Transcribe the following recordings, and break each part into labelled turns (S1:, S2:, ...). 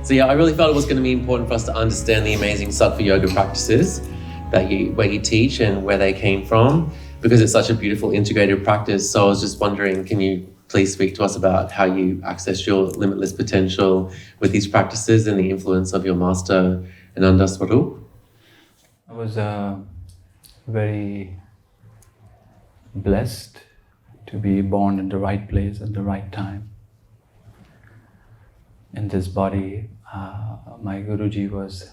S1: So yeah, I really felt it was going to be important for us to understand the amazing Sattva Yoga practices where you teach and where they came from, because it's such a beautiful integrated practice. So I was just wondering, can you please speak to us about how you access your limitless potential with these practices and the influence of your master, Ananda Swarup?
S2: I was very blessed to be born in the right place at the right time. In this body, my Guruji was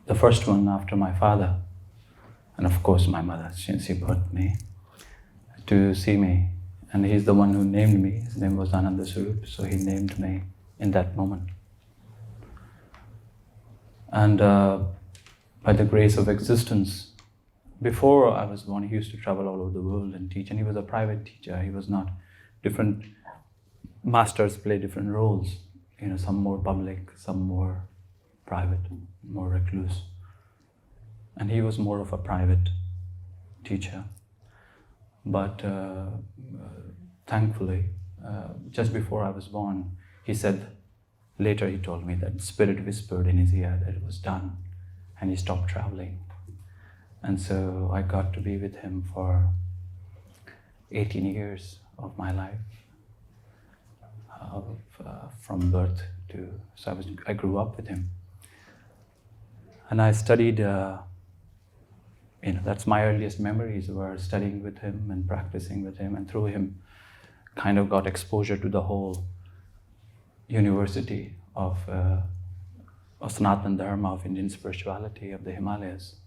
S2: the first one after my father, and of course my mother, since he brought me, to see me. And he's the one who named me. His name was Ananda Swarup, so he named me in that moment. And by the grace of existence, before I was born, he used to travel all over the world and teach, and he was a private teacher. He was not, different masters play different roles. You know, some more public, some more private, more recluse. And he was more of a private teacher. But thankfully, just before I was born, he said, later he told me that Spirit whispered in his ear that it was done, and he stopped traveling. And so I got to be with him for 18 years of my life. From birth to, so I grew up with him. And I studied, that's my earliest memories, were studying with him and practicing with him, and through him kind of got exposure to the whole university of Sanatana Dharma, of Indian spirituality, of the Himalayas.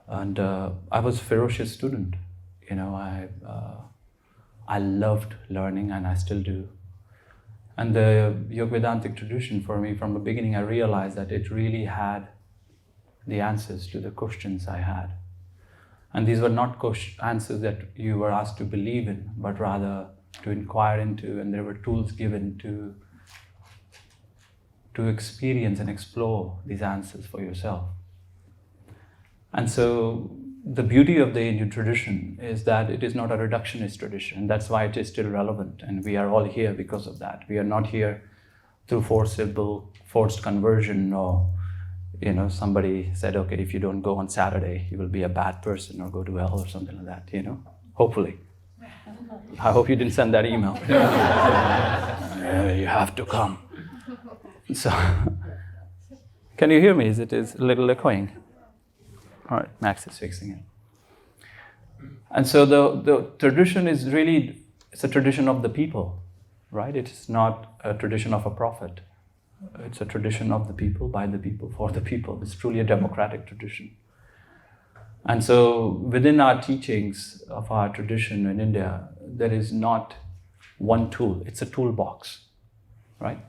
S2: And I was a ferocious student. I loved learning, and I still do. And the Yoga Vedantic tradition, for me, from the beginning, I realized that it really had the answers to the questions I had. And these were not answers that you were asked to believe in, but rather to inquire into, and there were tools given to experience and explore these answers for yourself. And so the beauty of the Indian tradition is that it is not a reductionist tradition. That's why it is still relevant, and we are all here because of that. We are not here through forced conversion, or somebody said, okay, if you don't go on Saturday, you will be a bad person or go to hell or something like that, hopefully. I hope you didn't send that email. You have to come. So, can you hear me? Is a little echoing? All right, Max is fixing it. And so the tradition is really, it's a tradition of the people, right? It is not a tradition of a prophet. It's a tradition of the people, by the people, for the people. It's truly a democratic tradition. And so within our teachings of our tradition in India, there is not one tool. It's a toolbox, right?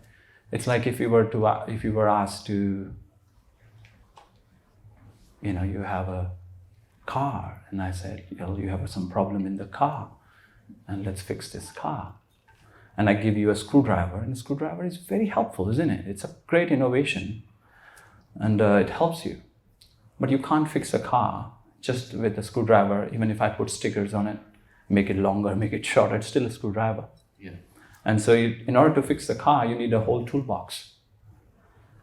S2: It's like if you were asked to, you have a car, and I said, you have some problem in the car, and let's fix this car. And I give you a screwdriver, and a screwdriver is very helpful, isn't it? It's a great innovation, and it helps you. But you can't fix a car just with a screwdriver. Even if I put stickers on it, make it longer, make it shorter, it's still a screwdriver.
S1: Yeah. And
S2: so in order to fix the car, you need a whole toolbox.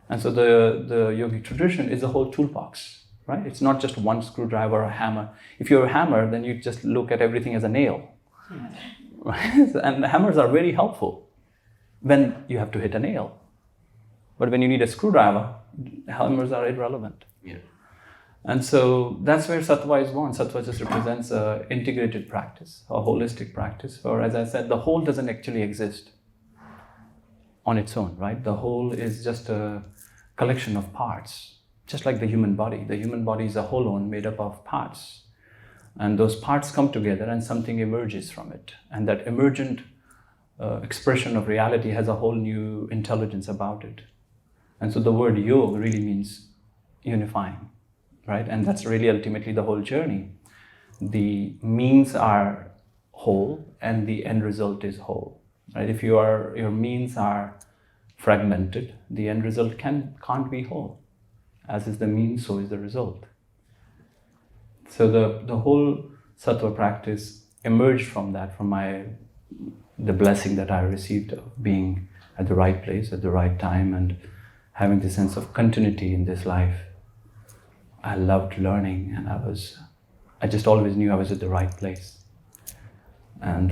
S2: And so the yogic tradition is a whole toolbox. Right? It's not just one screwdriver or a hammer. If you're a hammer, then you just look at everything as a nail. Right? And hammers are very helpful when you have to hit a nail. But when you need a screwdriver, hammers are irrelevant.
S1: Yeah.
S2: And so that's where Sattva is born. Sattva just represents an integrated practice, a holistic practice. Or as I said, the whole doesn't actually exist on its own, right? The whole is just a collection of parts. Just like the human body. The human body is a holon made up of parts. And those parts come together and something emerges from it. And that emergent expression of reality has a whole new intelligence about it. And so the word yoga really means unifying, right? And that's really ultimately the whole journey. The means are whole and the end result is whole, right? If your means are fragmented, the end result can't be whole. As is the means, so is the result. So the whole Sattva practice emerged from that, from the blessing that I received of being at the right place, at the right time, and having the sense of continuity in this life. I loved learning, and I just always knew I was at the right place. And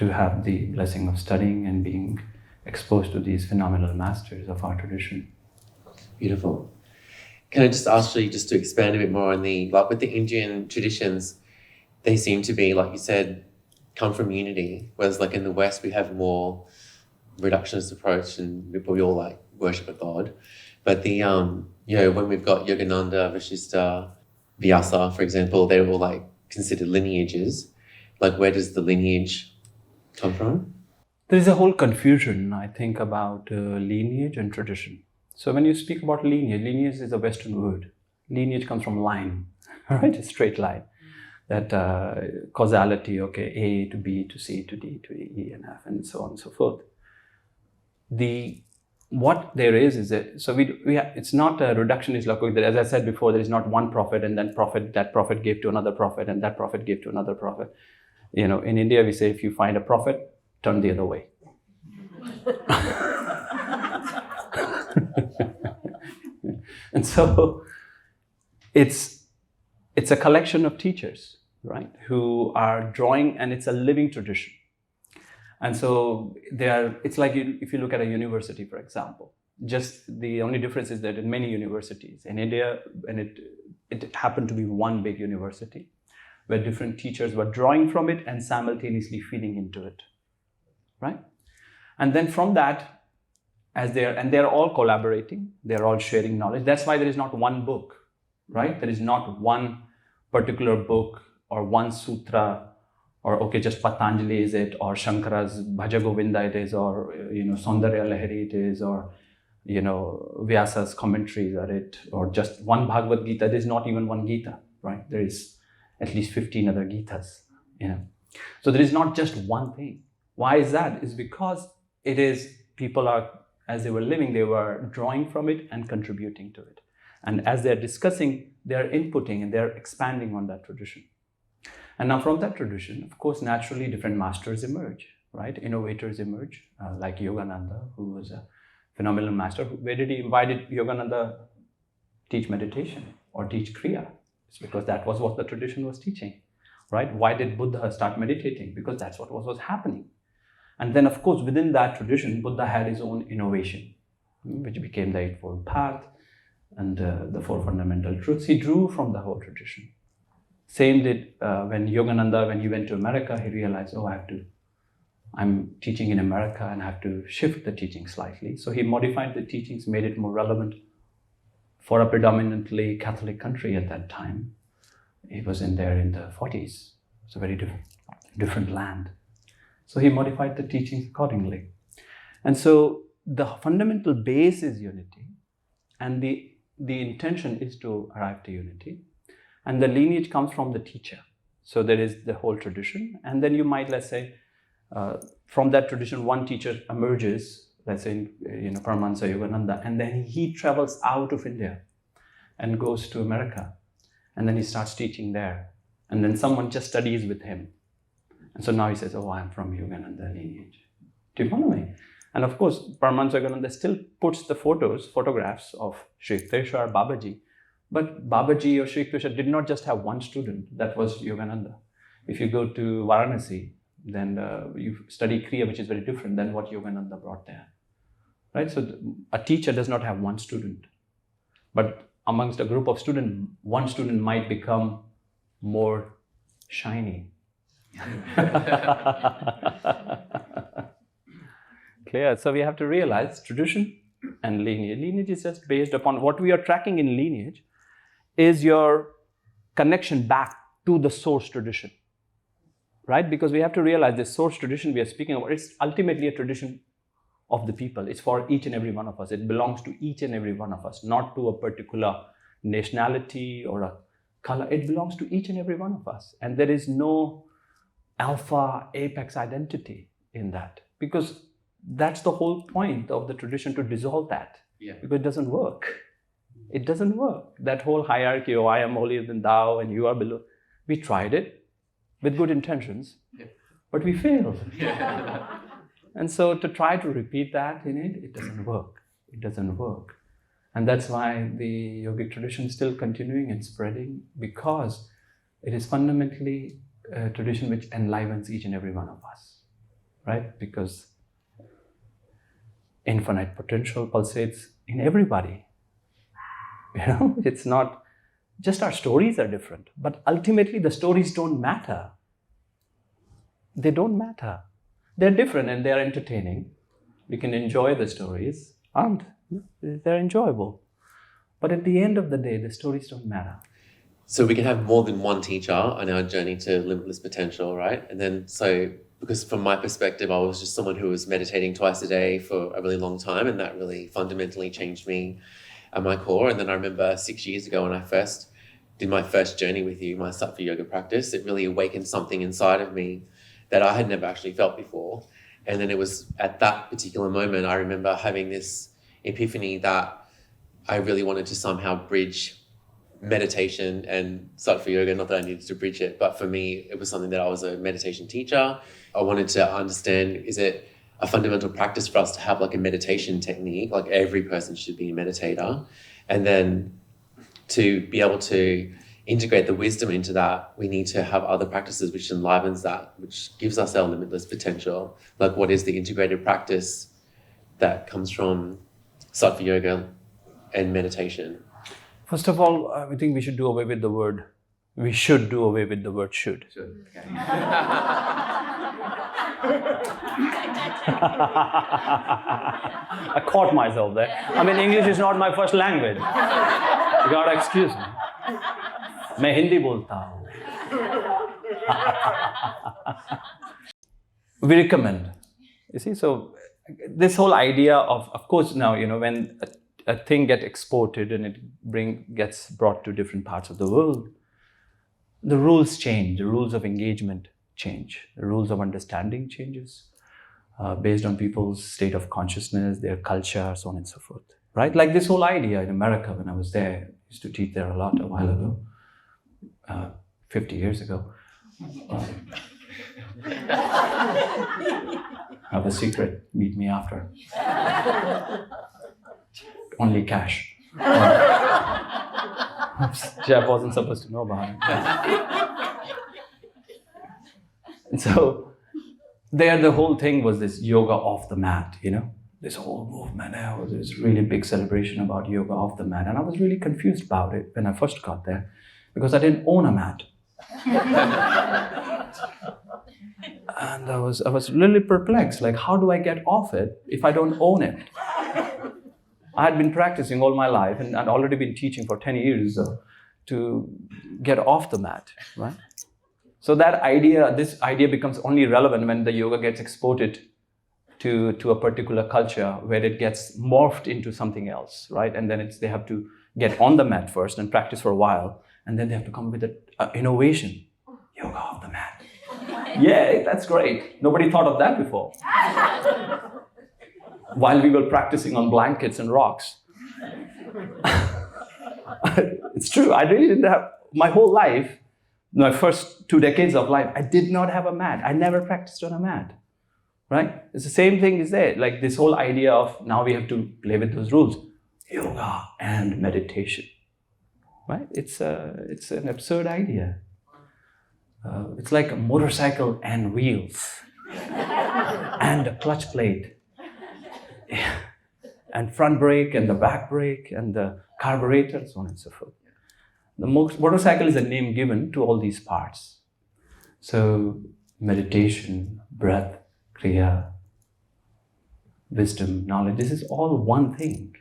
S2: to have the blessing of studying and being exposed to these phenomenal masters of our tradition.
S1: Beautiful. Can I just ask you just to expand a bit more on with the Indian traditions, they seem to be, like you said, come from unity, whereas like in the West we have more reductionist approach and we all like worship a god. But the when we've got Yogananda, Vashishta, Vyasa, for example, they're all like considered lineages. Like, where does the lineage come from?
S2: There is a whole confusion, I think, about lineage and tradition. So when you speak about lineage is a Western word. Lineage comes from line, right? A straight line. That causality, okay, A to B to C to D to E and F and so on and so forth. What there is that, so it's not a reductionist logic. As I said before, there is not one prophet and then that prophet gave to another prophet and that prophet gave to another prophet. In India we say, if you find a prophet, turn the other way. And so it's a collection of teachers, right, who are drawing, and it's a living tradition. And so it's like if you look at a university, for example, just the only difference is that in many universities in India, and it happened to be one big university where different teachers were drawing from it and simultaneously feeding into it, right? And then from that, they're all collaborating, they're all sharing knowledge. That's why there is not one book, right? There is not one particular book or one sutra, or just Patanjali is it, or Shankara's Bhaja Govinda it is, or Saundarya Lahiri it is, or Vyasa's commentaries are it, or just one Bhagavad Gita. There's not even one Gita, right? There is at least 15 other Gitas, So there is not just one thing. Why is that? It's because people are, as they were living, they were drawing from it and contributing to it. And as they're discussing, they're inputting and they're expanding on that tradition. And now from that tradition, of course, naturally different masters emerge, right? Innovators emerge, like Yogananda, who was a phenomenal master. Where did he invite Yogananda teach meditation or teach kriya? It's because that was what the tradition was teaching, right? Why did Buddha start meditating? Because that's what was happening. And then, of course, within that tradition, Buddha had his own innovation, which became the Eightfold Path and the Four Fundamental Truths. He drew from the whole tradition. Same did when Yogananda, when he went to America, he realized, I'm teaching in America and I have to shift the teaching slightly. So he modified the teachings, made it more relevant for a predominantly Catholic country at that time. He was in the 40s. It's a very different land. So he modified the teachings accordingly. And so the fundamental base is unity, and the intention is to arrive to unity. And the lineage comes from the teacher. So there is the whole tradition. And then you might, let's say, from that tradition, one teacher emerges, let's say, Paramahansa Yogananda, and then he travels out of India and goes to America. And then he starts teaching there. And then someone just studies with him. And so now he says, I'm from Yogananda lineage. Do you follow me? And of course, Paramahansa Yogananda still puts the photographs of Sri Yukteswar, Babaji. But Babaji or Sri Yukteswar did not just have one student. That was Yogananda. If you go to Varanasi, then you study kriya, which is very different than what Yogananda brought there. Right? So a teacher does not have one student. But amongst a group of students, one student might become more shiny. Clear? So we have to realize tradition and lineage. Lineage is just based upon what we are tracking in lineage is your connection back to the source tradition, right? Because we have to realize the source tradition we are speaking about, it's ultimately a tradition of the people. It's for each and every one of us. It belongs to each and every one of us, not to a particular nationality or a color. It belongs to each and every one of us. And there is no alpha, apex identity in that, because that's the whole point of the tradition, to dissolve that. Yeah. Because it doesn't work. It doesn't work. That whole hierarchy, I am holier than thou and you are below. We tried it with good intentions, but we failed. Yeah. And so to try to repeat that in it, it doesn't work. It doesn't work. And that's why the yogic tradition is still continuing and spreading, because it is fundamentally a tradition which enlivens each and every one of us, right? Because infinite potential pulsates in everybody. It's not just our stories are different, but ultimately the stories don't matter. They don't matter. They're different and they're entertaining. We can enjoy the stories, aren't they? They're enjoyable. But at the end of the day, the stories don't matter.
S1: So we can have more than one teacher on our journey to limitless potential, right? And then because from my perspective, I was just someone who was meditating twice a day for a really long time, and that really fundamentally changed me at my core. And then I remember 6 years ago when I first did my first journey with you, my Sattva Yoga practice, it really awakened something inside of me that I had never actually felt before. And then it was at that particular moment, I remember having this epiphany that I really wanted to somehow bridge meditation and Sattva Yoga. Not that I needed to bridge it, but for me, it was something that I was a meditation teacher. I wanted to understand, is it a fundamental practice for us to have like a meditation technique? Like every person should be a meditator. And then to be able to integrate the wisdom into that, we need to have other practices which enlivens that, which gives us our limitless potential. Like what is the integrated practice that comes from Sattva Yoga and meditation?
S2: First of all, I think we should do away with the word. We should do away with the word should.
S1: Okay.
S2: I caught myself there. I mean, English is not my first language. You gotta excuse me. मैं हिंदी बोलता हूँ. We recommend. You see, so this whole idea of course, now, when a thing gets exported and it gets brought to different parts of the world, the rules change, the rules of engagement change, the rules of understanding changes based on people's state of consciousness, their culture, so on and so forth, right? Like this whole idea in America, when I was there, I used to teach there a lot a while ago, 50 years ago. Have a secret, meet me after. Only cash. Geoff wasn't supposed to know about it. And so there the whole thing was this yoga off the mat, this whole movement. There was this really big celebration about yoga off the mat. And I was really confused about it when I first got there because I didn't own a mat. And I was really perplexed, like how do I get off it if I don't own it? I had been practicing all my life and I'd already been teaching for 10 years to get off the mat, right? So this idea becomes only relevant when the yoga gets exported to a particular culture where it gets morphed into something else, right? And then they have to get on the mat first and practice for a while, and then they have to come with an innovation, yoga off the mat. Yeah, that's great. Nobody thought of that before. While we were practicing on blankets and rocks. It's true, I really didn't have, my whole life, my first 2 decades of life, I did not have a mat. I never practiced on a mat, right? It's the same thing is there, like this whole idea of now we have to play with those rules. Yoga and meditation, right? It's an absurd idea. It's like a motorcycle and wheels and a clutch plate. And front brake and the back brake and the carburetor, so on and so forth. The motorcycle is a name given to all these parts. So meditation, breath, kriya, wisdom, knowledge, this is all one thing.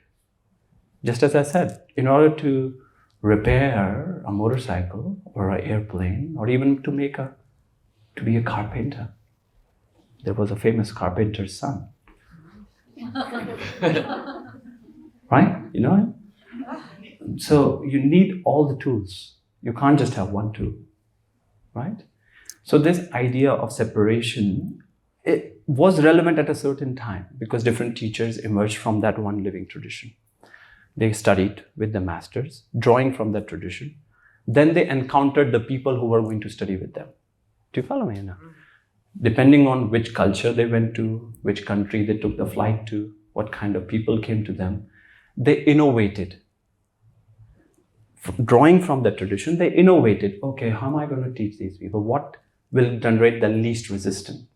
S2: Just as I said, in order to repair a motorcycle or an airplane, or even to be a carpenter, there was a famous carpenter's son. Right? You know him? So you need all the tools. You can't just have one tool. Right? So this idea of separation, it was relevant at a certain time because different teachers emerged from that one living tradition. They studied with the masters, drawing from that tradition. Then they encountered the people who were going to study with them. Do you follow me now? Depending on which culture they went to, which country they took the flight to, what kind of people came to them, they innovated. Drawing from the tradition, they innovated. Okay, how am I going to teach these people? What will generate the least resistance?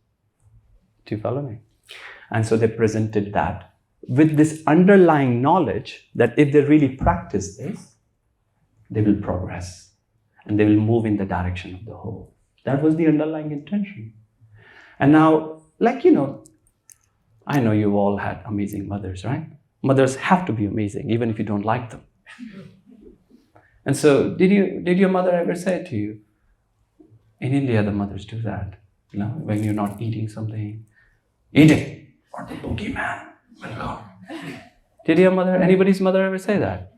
S2: Do you follow me? And so they presented that with this underlying knowledge that if they really practice this, they will progress and they will move in the direction of the whole. That was the underlying intention. And now, I know you all had amazing mothers, right? Mothers have to be amazing, even if you don't like them. And so, did your mother ever say to you, in India, the mothers do that, when you're not eating something, eat it, or the boogeyman will come. Did your mother, anybody's mother ever say that?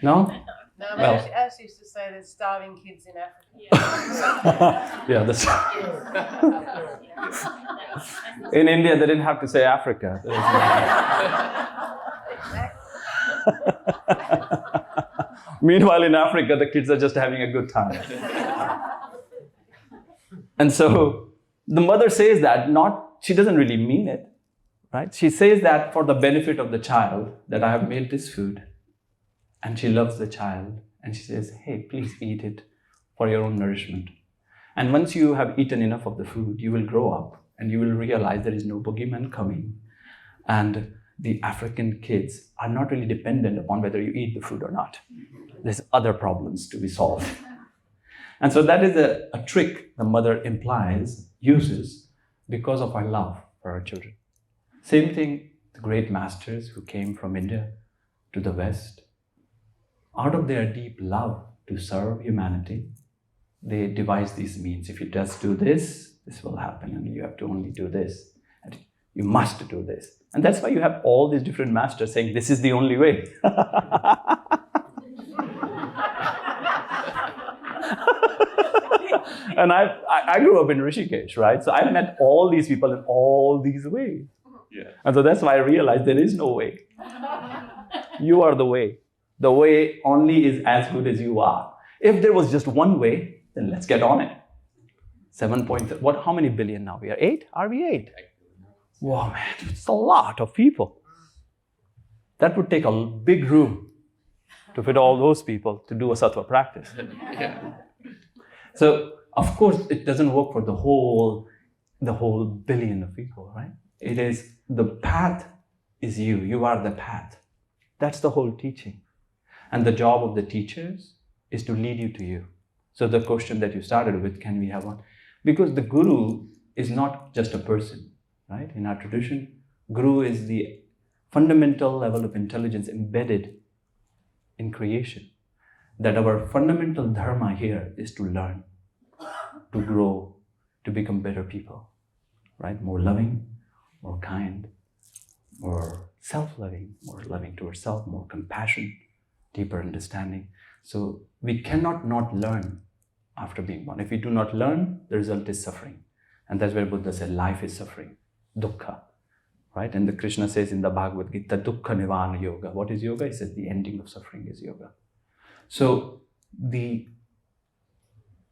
S2: No?
S3: No,
S2: Well,
S3: Ash used to say there's starving kids in Africa.
S2: yeah, that's in India, they didn't have to say Africa. Meanwhile, in Africa, the kids are just having a good time. And so the mother says that, she doesn't really mean it, right? She says that for the benefit of the child, that I have made this food, and she loves the child, and she says, hey, please eat it for your own nourishment. And once you have eaten enough of the food, you will grow up and you will realize there is no boogeyman coming. And the African kids are not really dependent upon whether you eat the food or not. There's other problems to be solved. And so that is a trick the mother uses because of our love for our children. Same thing, the great masters who came from India to the West, out of their deep love to serve humanity, they devise these means. If you just do this, this will happen, and you have to only do this. And you must do this. And that's why you have all these different masters saying, this is the only way. And I grew up in Rishikesh, right? So I met all these people in all these ways.
S1: Yeah.
S2: And so that's why I realized there is no way. You are the way. The way only is as good as you are. If there was just one way, then let's get on it. 7 point, how many billion now? We are 8? Are we 8? Wow, man, it's a lot of people. That would take a big room to fit all those people to do a sattva practice.
S1: Yeah.
S2: So, of course, it doesn't work for the whole billion of people, right? It is, the path is you. You are the path. That's the whole teaching. And the job of the teachers is to lead you to you. So the question that you started with, can we have one? Because the guru is not just a person, right? In our tradition, guru is the fundamental level of intelligence embedded in creation. That our fundamental dharma here is to learn, to grow, to become better people, right? More loving, more kind, more self-loving, more loving towards self, more compassion, deeper understanding. So we cannot not learn after being born. If we do not learn, the result is suffering. And that's where Buddha said life is suffering, dukkha, right? And the Krishna says in the Bhagavad Gita, dukkha nivana yoga. What is yoga? He says the ending of suffering is yoga. So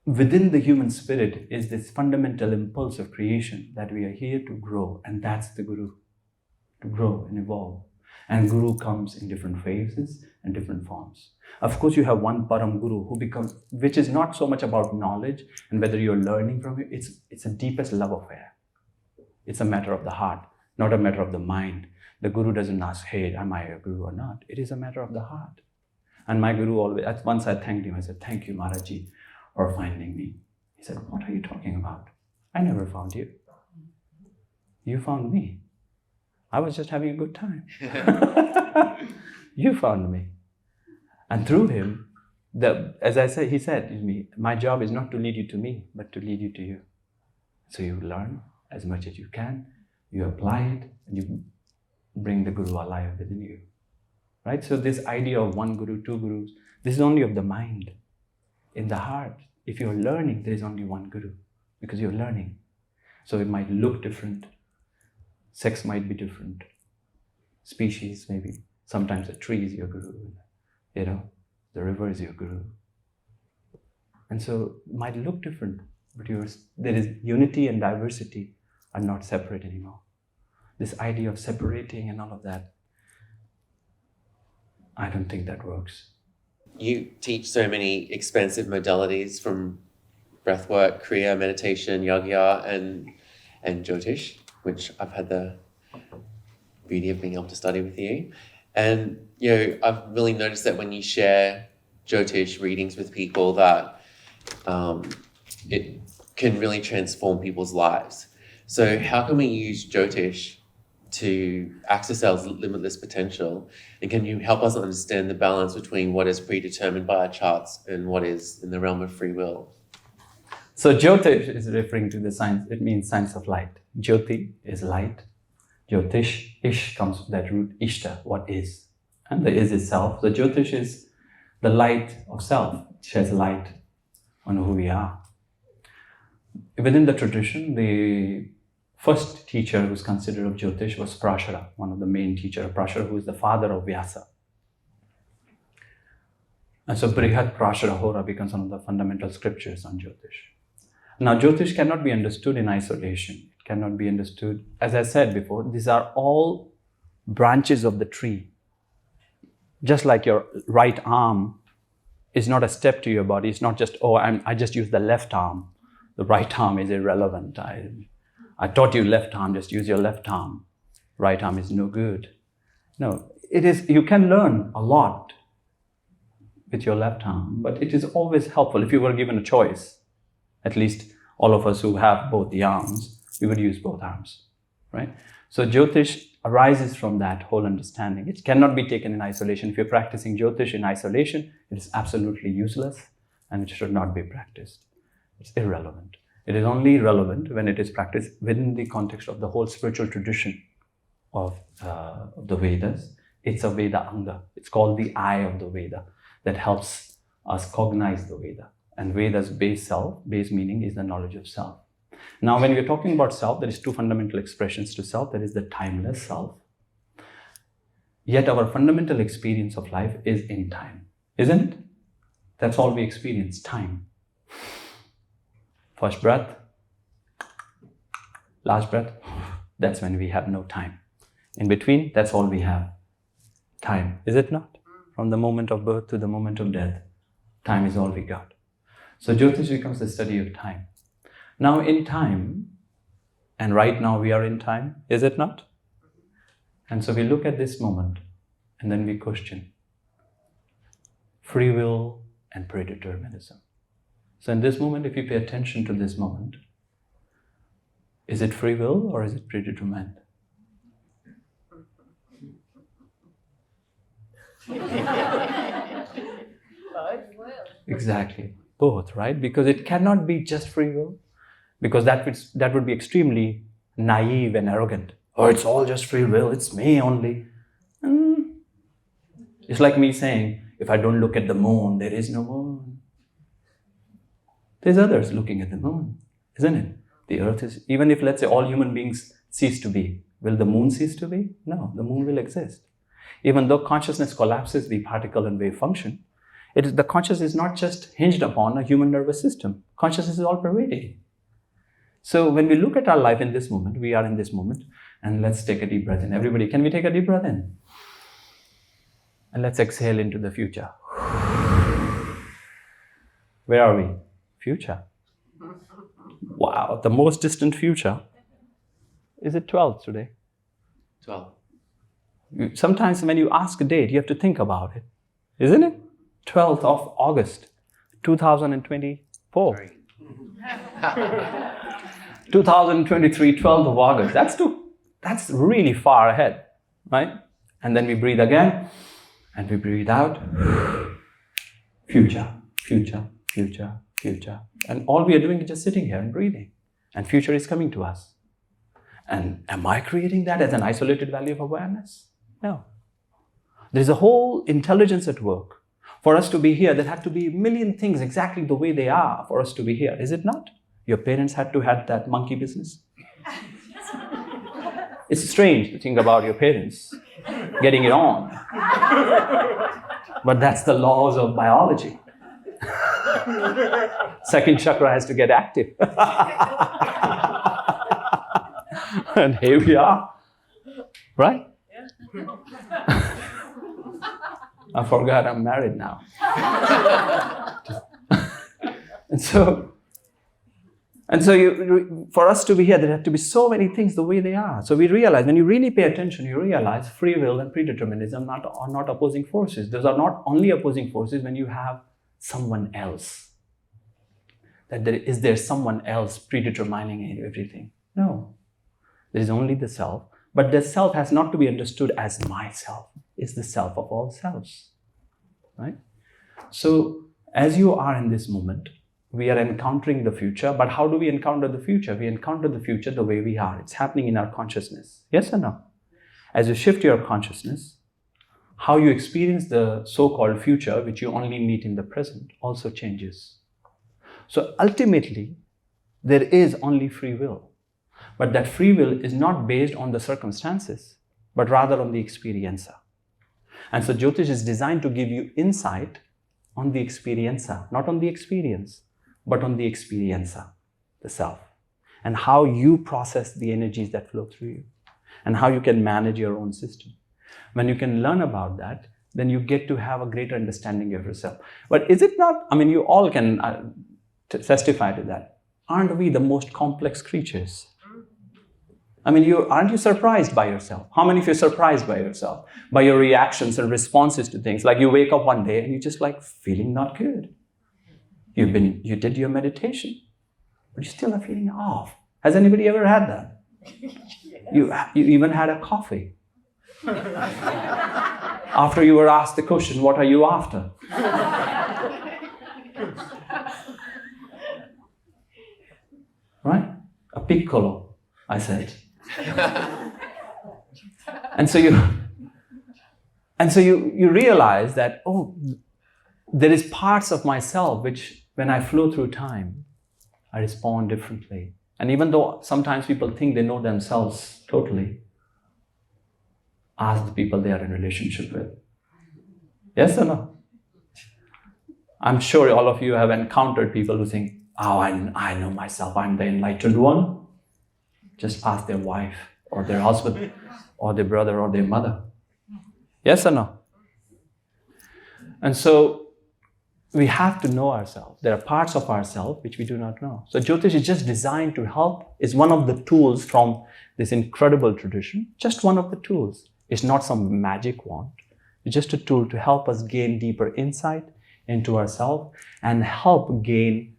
S2: within the human spirit is this fundamental impulse of creation that we are here to grow, and that's the guru, to grow and evolve. And guru comes in different phases and different forms. Of course, you have one param guru which is not so much about knowledge and whether you're learning from it. It's a deepest love affair. It's a matter of the heart, not a matter of the mind. The guru doesn't ask, hey, am I a guru or not? It is a matter of the heart. And my guru always, once I thanked him, I said, thank you, Maharaji, for finding me. He said, what are you talking about? I never found you. You found me. I was just having a good time. You found me. And through him, as I said, he said to me, my job is not to lead you to me, but to lead you to you. So you learn as much as you can, you apply it, and you bring the guru alive within you. Right? So this idea of one guru, two gurus, this is only of the mind. In the heart, if you're learning, there is only one guru, because you're learning. So it might look different. Sex might be different. Species, maybe. Sometimes a tree is your guru. The river is your guru. And so it might look different, but there is unity and diversity are not separate anymore. This idea of separating and all of that, I don't think that works.
S1: You teach so many expansive modalities from breathwork, kriya, meditation, yoga, and Jyotish, which I've had the beauty of being able to study with you. And I've really noticed that when you share Jyotish readings with people, that it can really transform people's lives. So how can we use Jyotish to access our limitless potential? And can you help us understand the balance between what is predetermined by our charts and what is in the realm of free will?
S2: So Jyotish is referring to the science, it means science of light. Jyoti is light. Jyotish, ish comes from that root, ishta, what is. And the is self. So Jyotish is the light of self. It sheds light on who we are. Within the tradition, the first teacher who's considered of Jyotish was Prashara, one of the main teachers, Prashara, who is the father of Vyasa. And so Brihat Prashara Hora becomes one of the fundamental scriptures on Jyotish. Now Jyotish cannot be understood in isolation. It cannot be understood, as I said before, these are all branches of the tree. Just like your right arm is not a step to your body. It's not just, I just use the left arm. The right arm is irrelevant. I taught you left arm, just use your left arm. Right arm is no good. No, it is, you can learn a lot with your left arm, but it is always helpful if you were given a choice. At least all of us who have both the arms, we would use both arms, right? So Jyotish arises from that whole understanding. It cannot be taken in isolation. If you're practicing Jyotish in isolation, it is absolutely useless and it should not be practiced. It's irrelevant. It is only relevant when it is practiced within the context of the whole spiritual tradition of the Vedas. It's a Veda Anga. It's called the eye of the Veda that helps us cognize the Veda. And Veda's base meaning is the knowledge of self. Now, when we're talking about self, there is two fundamental expressions to self. There is the timeless self. Yet our fundamental experience of life is in time, isn't it? That's all we experience, time. First breath, last breath, that's when we have no time. In between, that's all we have, time, is it not? From the moment of birth to the moment of death, time is all we got. So Jyotish becomes the study of time. Now in time, and right now we are in time, is it not? And so we look at this moment and then we question free will and predeterminism. So in this moment, if you pay attention to this moment, is it free will or is it predetermined? Exactly, both, right? Because it cannot be just free will, because that would be extremely naive and arrogant. Oh, it's all just free will, it's me only. It's like me saying, if I don't look at the moon, there is no moon. There's others looking at the moon, isn't it? The earth is, even if let's say all human beings cease to be, will the moon cease to be? No, the moon will exist. Even though consciousness collapses the particle and wave function, the consciousness is not just hinged upon a human nervous system. Consciousness is all pervading. So when we look at our life in this moment, we are in this moment, and let's take a deep breath in. Everybody, can we take a deep breath in? And let's exhale into the future. Where are we? Future. Wow, the most distant future. Is it 12 today?
S1: 12.
S2: Sometimes when you ask a date, you have to think about it. Isn't it? 12th of August, 2024.
S1: Sorry.
S2: 2023, 12th of August. That's really far ahead, right? And then we breathe again, and we breathe out. Future, future, future, future. And all we are doing is just sitting here and breathing. And future is coming to us. And am I creating that as an isolated value of awareness? No. There's a whole intelligence at work. For us to be here, there had to be a million things exactly the way they are for us to be here, is it not? Your parents had to have that monkey business. It's strange to think about your parents getting it on. But that's the laws of biology. Second chakra has to get active. And here we are. Right? I forgot I'm married now. And so for us to be here, there have to be so many things the way they are. So we realize, when you really pay attention, you realize free will and predeterminism are not opposing forces. Those are not only opposing forces when you have someone else. That is there someone else predetermining everything? No. There is only the self. But the self has not to be understood as myself. It's the self of all selves. Right? So as you are in this moment, we are encountering the future. But how do we encounter the future? We encounter the future the way we are. It's happening in our consciousness. Yes or no? As you shift your consciousness, how you experience the so-called future, which you only meet in the present, also changes. So ultimately, there is only free will. But that free will is not based on the circumstances, but rather on the experiencer. And so Jyotish is designed to give you insight on the experiencer, not on the experience, but on the experiencer, the self, and how you process the energies that flow through you, and how you can manage your own system. When you can learn about that, then you get to have a greater understanding of yourself. But is it not, you all can testify to that. Aren't we the most complex creatures? Aren't you surprised by yourself? How many of you are surprised by yourself? By your reactions and responses to things? Like you wake up one day and you're just like feeling not good. You did your meditation, but you still are feeling off. Has anybody ever had that? Yes. You even had a coffee. After you were asked the question, what are you after? Right? A piccolo, I said. And so you realize that, there is parts of myself which, when I flow through time, I respond differently. And even though sometimes people think they know themselves totally, ask the people they are in relationship with. Yes or no? I'm sure all of you have encountered people who think, I know myself, I'm the enlightened one. Just ask their wife or their husband or their brother or their mother. Yes or no? And so we have to know ourselves. There are parts of ourselves which we do not know. So Jyotish is just designed to help. It's one of the tools from this incredible tradition. Just one of the tools. It's not some magic wand. It's just a tool to help us gain deeper insight into ourselves and help gain,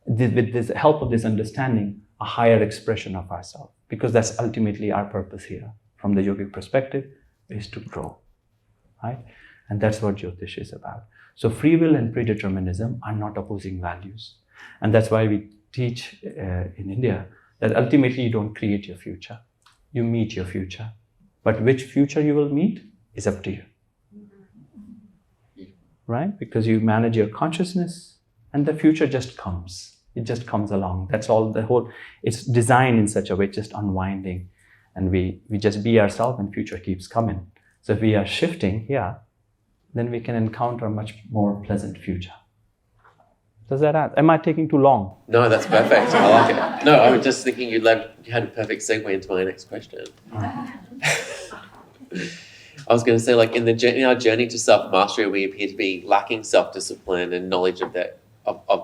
S2: with this help of this understanding, a higher expression of ourselves. Because that's ultimately our purpose here. From the yogic perspective, is to grow. Right? And that's what Jyotish is about. So free will and predeterminism are not opposing values. And that's why we teach in India that ultimately you don't create your future. You meet your future. But which future you will meet is up to you. Right? Because you manage your consciousness and the future just comes. It just comes along. That's all it's designed in such a way, just unwinding. And we just be ourselves and future keeps coming. So if we are shifting here, then we can encounter a much more pleasant future. Does that add? Am I taking too long?
S1: No, that's perfect. I like it. No, I was just thinking you had a perfect segue into my next question. I was going to say, like in our journey to self-mastery, we appear to be lacking self-discipline and knowledge of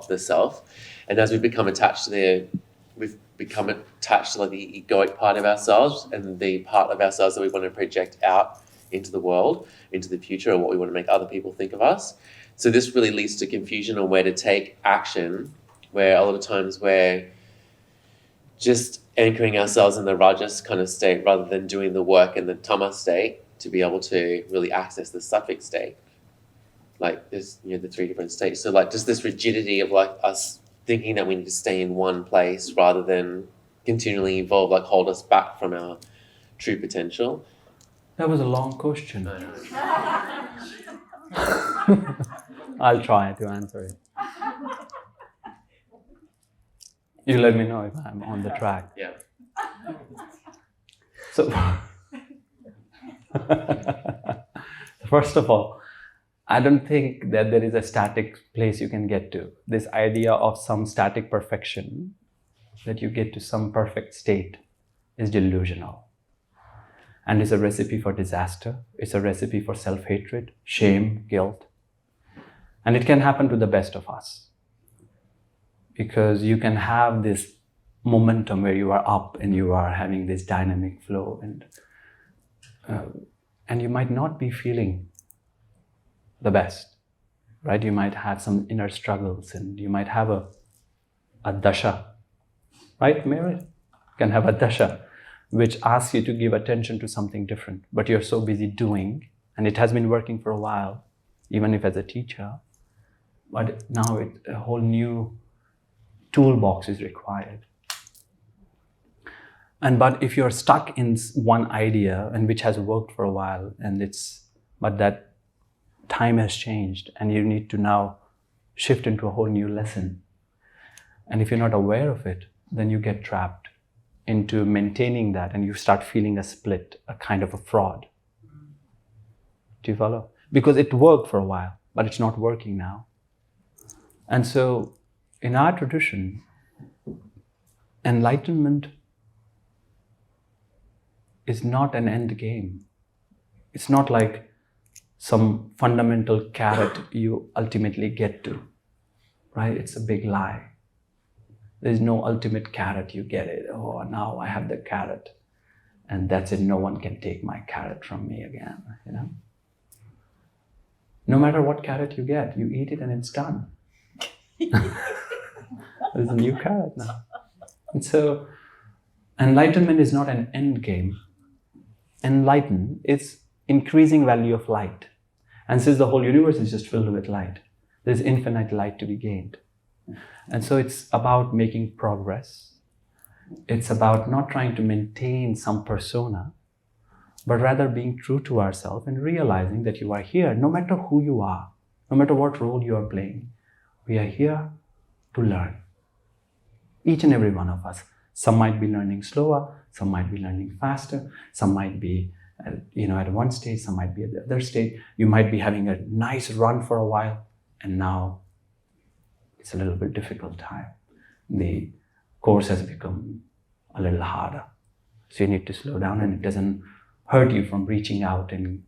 S1: the self. And as we've become attached to we've become attached to the egoic part of ourselves and the part of ourselves that we want to project out into the world, into the future, or what we want to make other people think of us. So this really leads to confusion on where to take action, where a lot of times we're just anchoring ourselves in the rajas kind of state rather than doing the work in the tama state to be able to really access the sattvic state. Like there's the three different states. So like just this rigidity of like us thinking that we need to stay in one place rather than continually evolve, like hold us back from our true potential.
S2: That was a long question. I'll try to answer it. You let me know if I'm on the track.
S1: Yeah.
S2: So, first of all, I don't think that there is a static place you can get to. This idea of some static perfection, that you get to some perfect state, is delusional. And it's a recipe for disaster. It's a recipe for self-hatred, shame, guilt. And it can happen to the best of us. Because you can have this momentum where you are up and you are having this dynamic flow, and you might not be feeling the best, right? You might have some inner struggles, and you might have a dasha, right, Mary? You can have a dasha which asks you to give attention to something different, but you're so busy doing, and it has been working for a while, even if as a teacher, but now a whole new toolbox is required. But if you're stuck in one idea and which has worked for a while, but that time has changed and you need to now shift into a whole new lesson. And if you're not aware of it, then you get trapped into maintaining that, and you start feeling a split, a kind of a fraud. Do you follow? Because it worked for a while, but it's not working now. And so in our tradition, enlightenment is not an end game. It's not like some fundamental carrot you ultimately get to, right? It's a big lie. There's no ultimate carrot you get it. Oh, now I have the carrot, and that's it. No one can take my carrot from me again, you know? No matter what carrot you get, you eat it and it's done. There's a new carrot now. And so, enlightenment is not an end game. Enlighten is increasing value of light. And since the whole universe is just filled with light, there's infinite light to be gained. And so it's about making progress. It's about not trying to maintain some persona, but rather being true to ourselves and realizing that you are here, no matter who you are, no matter what role you are playing. We are here to learn. Each and every one of us. Some might be learning slower, some might be learning faster, some might be at one stage, some might be at the other stage. You might be having a nice run for a while, and now it's a little bit difficult time. The course has become a little harder. So you need to slow down, and it doesn't hurt you from reaching out and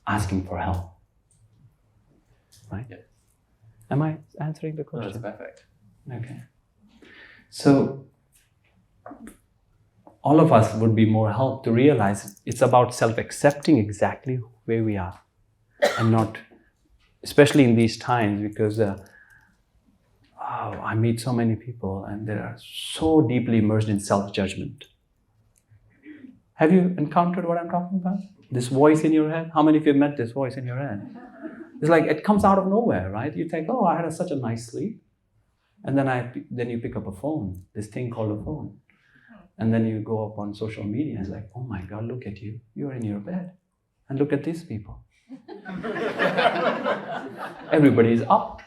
S2: asking for help. Right?
S1: Yeah.
S2: Am I answering the question?
S1: No, that's perfect.
S2: Okay. So all of us would be more helped to realize it's about self-accepting exactly where we are, and not, especially in these times, because I meet so many people and they are so deeply immersed in self-judgment. Have you encountered what I'm talking about? This voice in your head? How many of you have met this voice in your head? It's like it comes out of nowhere, right? You think, oh, I had such a nice sleep. And then you pick up a phone, this thing called a phone. And then you go up on social media and it's like, oh my God, look at you. You're in your bed. And look at these people. Everybody's up.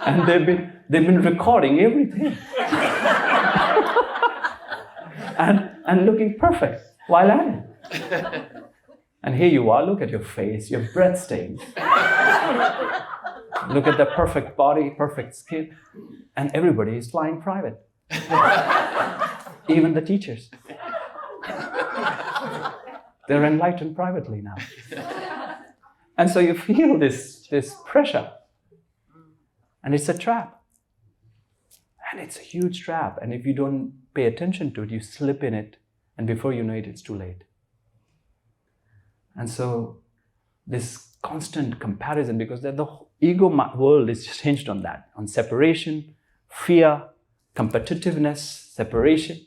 S2: And they've been recording everything. and looking perfect while at it. And here you are, look at your face, your breath stains. Look at the perfect body, perfect skin. And everybody is flying private. Even the teachers. They're enlightened privately now. And so you feel this pressure. And it's a trap. And it's a huge trap. And if you don't pay attention to it, you slip in it. And before you know it, it's too late. And so this constant comparison, because the ego world is just hinged on that, on separation, fear, competitiveness, separation,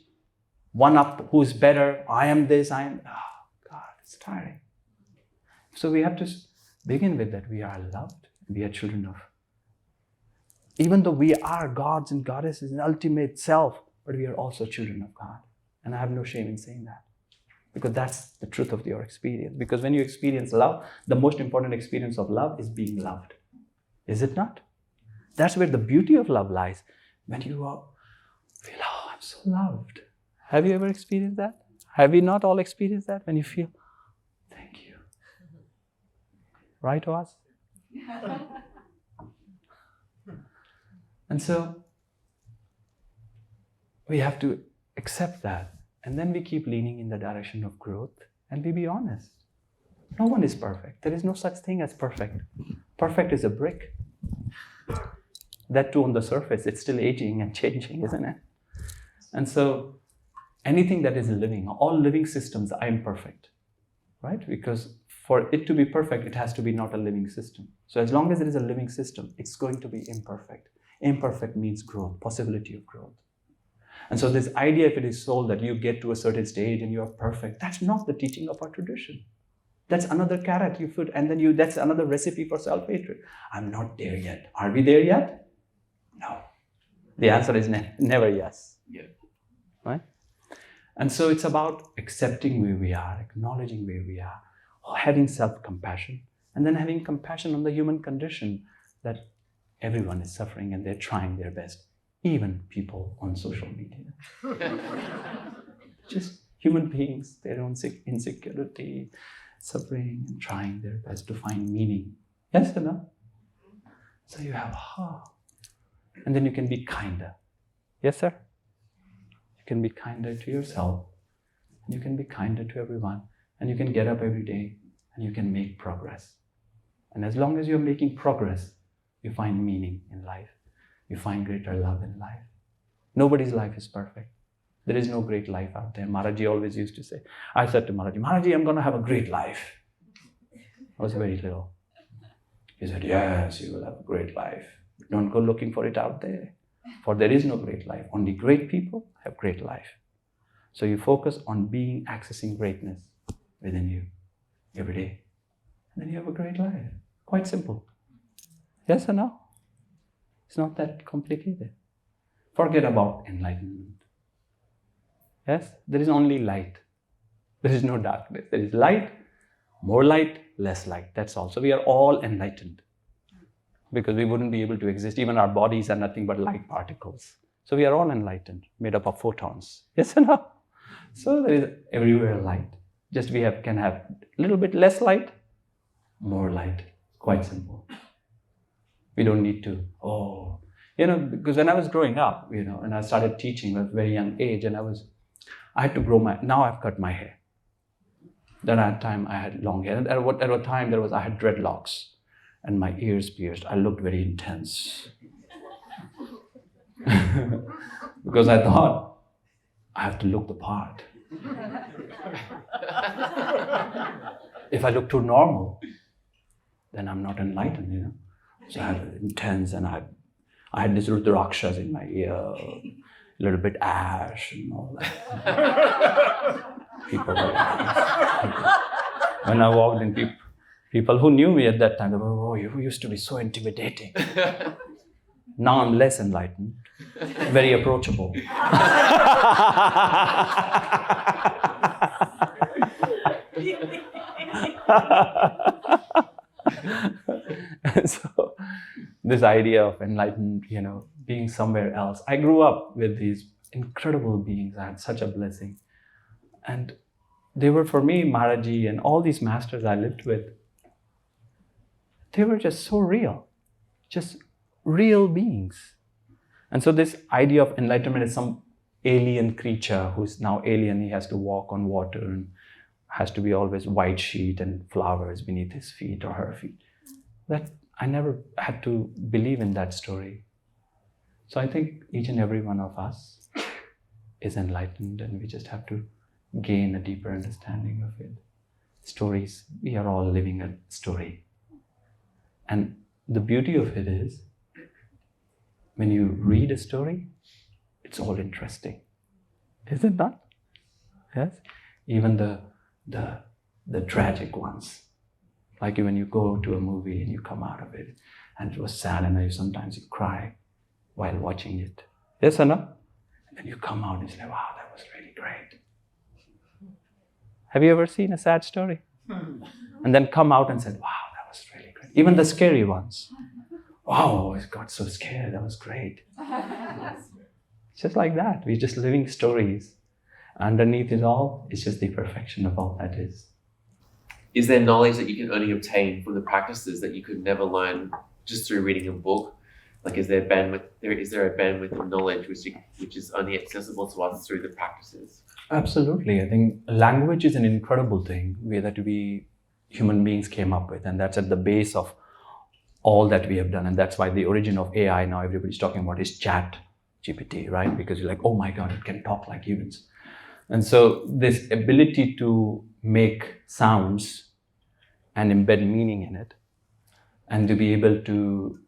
S2: one up, who's better, I am this, oh God, it's tiring. So we have to begin with that we are loved, we are children of, even though we are gods and goddesses in ultimate self, but we are also children of God. And I have no shame in saying that. Because that's the truth of your experience. Because when you experience love, the most important experience of love is being loved. Is it not? That's where the beauty of love lies. When you feel, oh, I'm so loved. Have you ever experienced that? Have we not all experienced that? When you feel, thank you. Right, Oaz? And so we have to accept that. And then we keep leaning in the direction of growth and we be honest. No one is perfect. There is no such thing as perfect. Perfect is a brick. That too on the surface, it's still aging and changing, isn't it? And so anything that is living, all living systems are imperfect, right? Because for it to be perfect, it has to be not a living system. So as long as it is a living system, it's going to be imperfect. Imperfect means growth, possibility of growth. And so this idea, if it is sold that you get to a certain stage and you are perfect, that's not the teaching of our tradition. That's another carrot you put, and then that's another recipe for self-hatred. I'm not there yet. Are we there yet? No. The answer is never yes.
S1: Yeah.
S2: Right? And so it's about accepting where we are, acknowledging where we are, having self-compassion, and then having compassion on the human condition that everyone is suffering and they're trying their best. Even people on social media. Just human beings, their own insecurity, suffering, and trying their best to find meaning. Yes or no? So you have, and then you can be kinder. Yes, sir? You can be kinder to yourself, and you can be kinder to everyone, and you can get up every day, and you can make progress. And as long as you're making progress, you find meaning in life. You find greater love in life. Nobody's life is perfect. There is no great life out there. Maharaji always used to say, I said to Maharaji, I'm going to have a great life. I was very little. He said, yes, you will have a great life. Don't go looking for it out there. For there is no great life. Only great people have great life. So you focus on accessing greatness within you every day. And then you have a great life. Quite simple. Yes or no? It's not that complicated. Forget about enlightenment. Yes, there is only light. There is no darkness. There is light, more light, less light. That's all. So we are all enlightened. Because we wouldn't be able to exist. Even our bodies are nothing but light particles. So we are all enlightened, made up of photons. Yes or no? So there is everywhere light. Just we can have a little bit less light, more light. Quite simple. We don't need to, because when I was growing up, and I started teaching at a very young age, and I had to grow now I've cut my hair. Then at time I had long hair. And at a time I had dreadlocks and my ears pierced. I looked very intense. Because I thought, I have to look the part. If I look too normal, then I'm not enlightened, So I had intense, and I had these rudrakshas in my ear, a little bit ash and all that. People were when I walked in, people who knew me at that time, they were, oh, you used to be so intimidating. Now I'm less enlightened, very approachable. So this idea of enlightened, being somewhere else. I grew up with these incredible beings. I had such a blessing. And they were, for me, Maharaji and all these masters I lived with, they were just so real. Just real beings. And so this idea of enlightenment is some alien creature who's now alien. He has to walk on water and has to be always white sheet and flowers beneath his feet or her feet. That I never had to believe in that story. So I think each and every one of us is enlightened, and we just have to gain a deeper understanding of it. Stories, we are all living a story. And the beauty of it is, when you read a story, it's all interesting. Is it not? Yes? Even the tragic ones. Like when you go to a movie and you come out of it and it was sad, and sometimes you cry while watching it. Yes or no? And then you come out and say, wow, that was really great. Have you ever seen a sad story? And then come out and said, wow, that was really great. Even the scary ones. Wow, I got so scared, that was great. It's just like that. We're just living stories. Underneath it all, it's just the perfection of all that is.
S1: is there knowledge that you can only obtain from the practices that you could never learn just through reading a book? Like, is there a bandwidth of knowledge which is only accessible to us through the practices?
S2: Absolutely. I think language is an incredible thing that we human beings came up with, and that's at the base of all that we have done. And that's why the origin of AI now everybody's talking about is chat GPT, right? Because you're like, oh my God, it can talk like humans. And so this ability to make sounds and embed meaning in it, and to be able to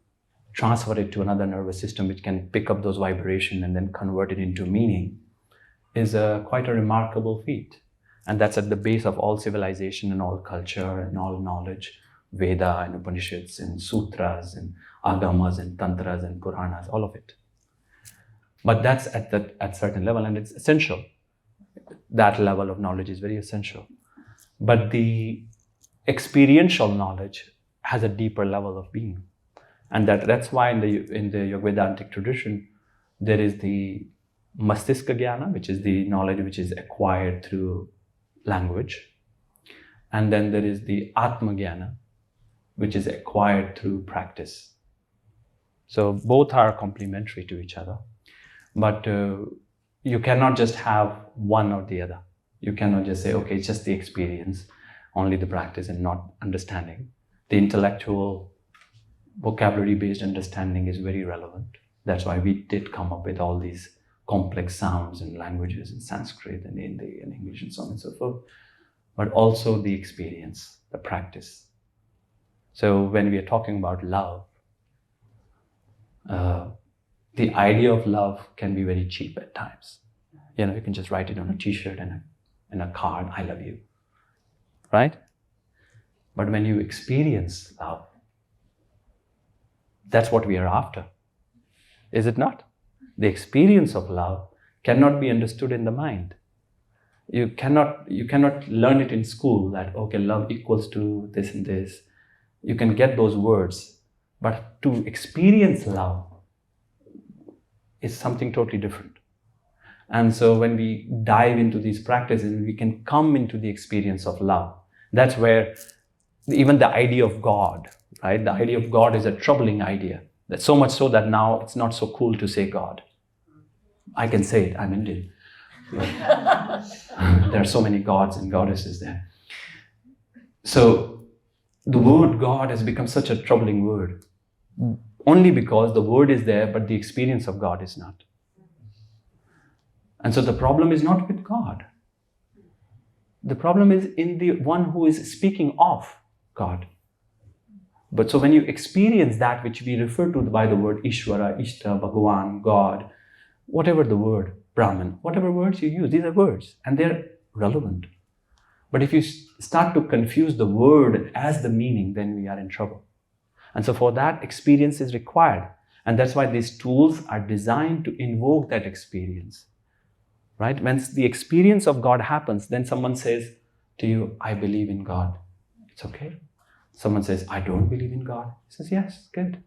S2: transfer it to another nervous system which can pick up those vibrations and then convert it into meaning, is quite a remarkable feat. And that's at the base of all civilization and all culture and all knowledge, Veda and Upanishads and Sutras and Agamas and Tantras and Puranas, all of it. But that's at certain level, and it's essential. That level of knowledge is very essential. But the experiential knowledge has a deeper level of being. And that's why in the Yoga-Vedantic tradition, there is the Mastiska Jnana, which is the knowledge which is acquired through language. And then there is the Atma Jnana, which is acquired through practice. So both are complementary to each other. But you cannot just have one or the other. You cannot just say, okay, it's just the experience, only the practice and not understanding. The intellectual vocabulary-based understanding is very relevant. That's why we did come up with all these complex sounds and languages in Sanskrit and Hindi and English and so on and so forth. But also the experience, the practice. So when we are talking about love, the idea of love can be very cheap at times. You know, you can just write it on a t-shirt and a card, I love you, right? But when you experience love, that's what we are after, is it not? The experience of love cannot be understood in the mind. You cannot learn it in school that, okay, love equals to this and this. You can get those words, but to experience love is something totally different. And so when we dive into these practices, we can come into the experience of love. That's where even the idea of God, right? The idea of God is a troubling idea. That's so much so that now it's not so cool to say God. I can say it, I'm Indian. There are so many gods and goddesses there. So the word God has become such a troubling word. Only because the word is there, but the experience of God is not. And so the problem is not with God. The problem is in the one who is speaking of God. But so when you experience that which we refer to by the word Ishvara, Ishta, Bhagavan, God, whatever the word, Brahman, whatever words you use, these are words and they're relevant. But if you start to confuse the word as the meaning, then we are in trouble. And so for that, experience is required. And that's why these tools are designed to invoke that experience. Right? When the experience of God happens, then someone says to you, I believe in God. It's okay. Someone says, I don't believe in God. He says, yes, good.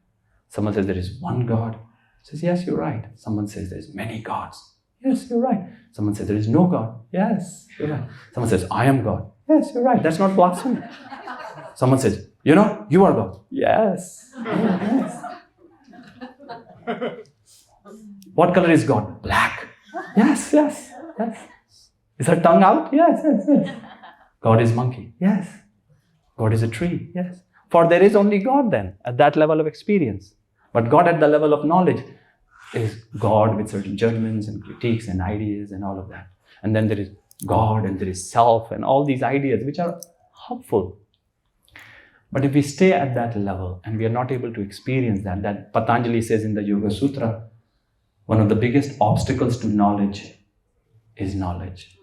S2: Someone says, there is one God. He says, yes, you're right. Someone says, there's many gods. Yes, you're right. Someone says, there is no God. Yes, you're right. Someone says, I am God. Yes, you're right. That's not blasphemy. Someone says, you know, you are God. Yes. Yes. What color is God? Black. Yes, yes, yes. Is her tongue out? Yes, yes, yes. God is monkey. Yes. God is a tree. Yes. For there is only God then, at that level of experience. But God at the level of knowledge is God with certain judgments and critiques and ideas and all of that. And then there is God and there is self and all these ideas which are helpful. But if we stay at that level and we are not able to experience that Patanjali says in the Yoga Sutra, one of the biggest obstacles to knowledge is knowledge.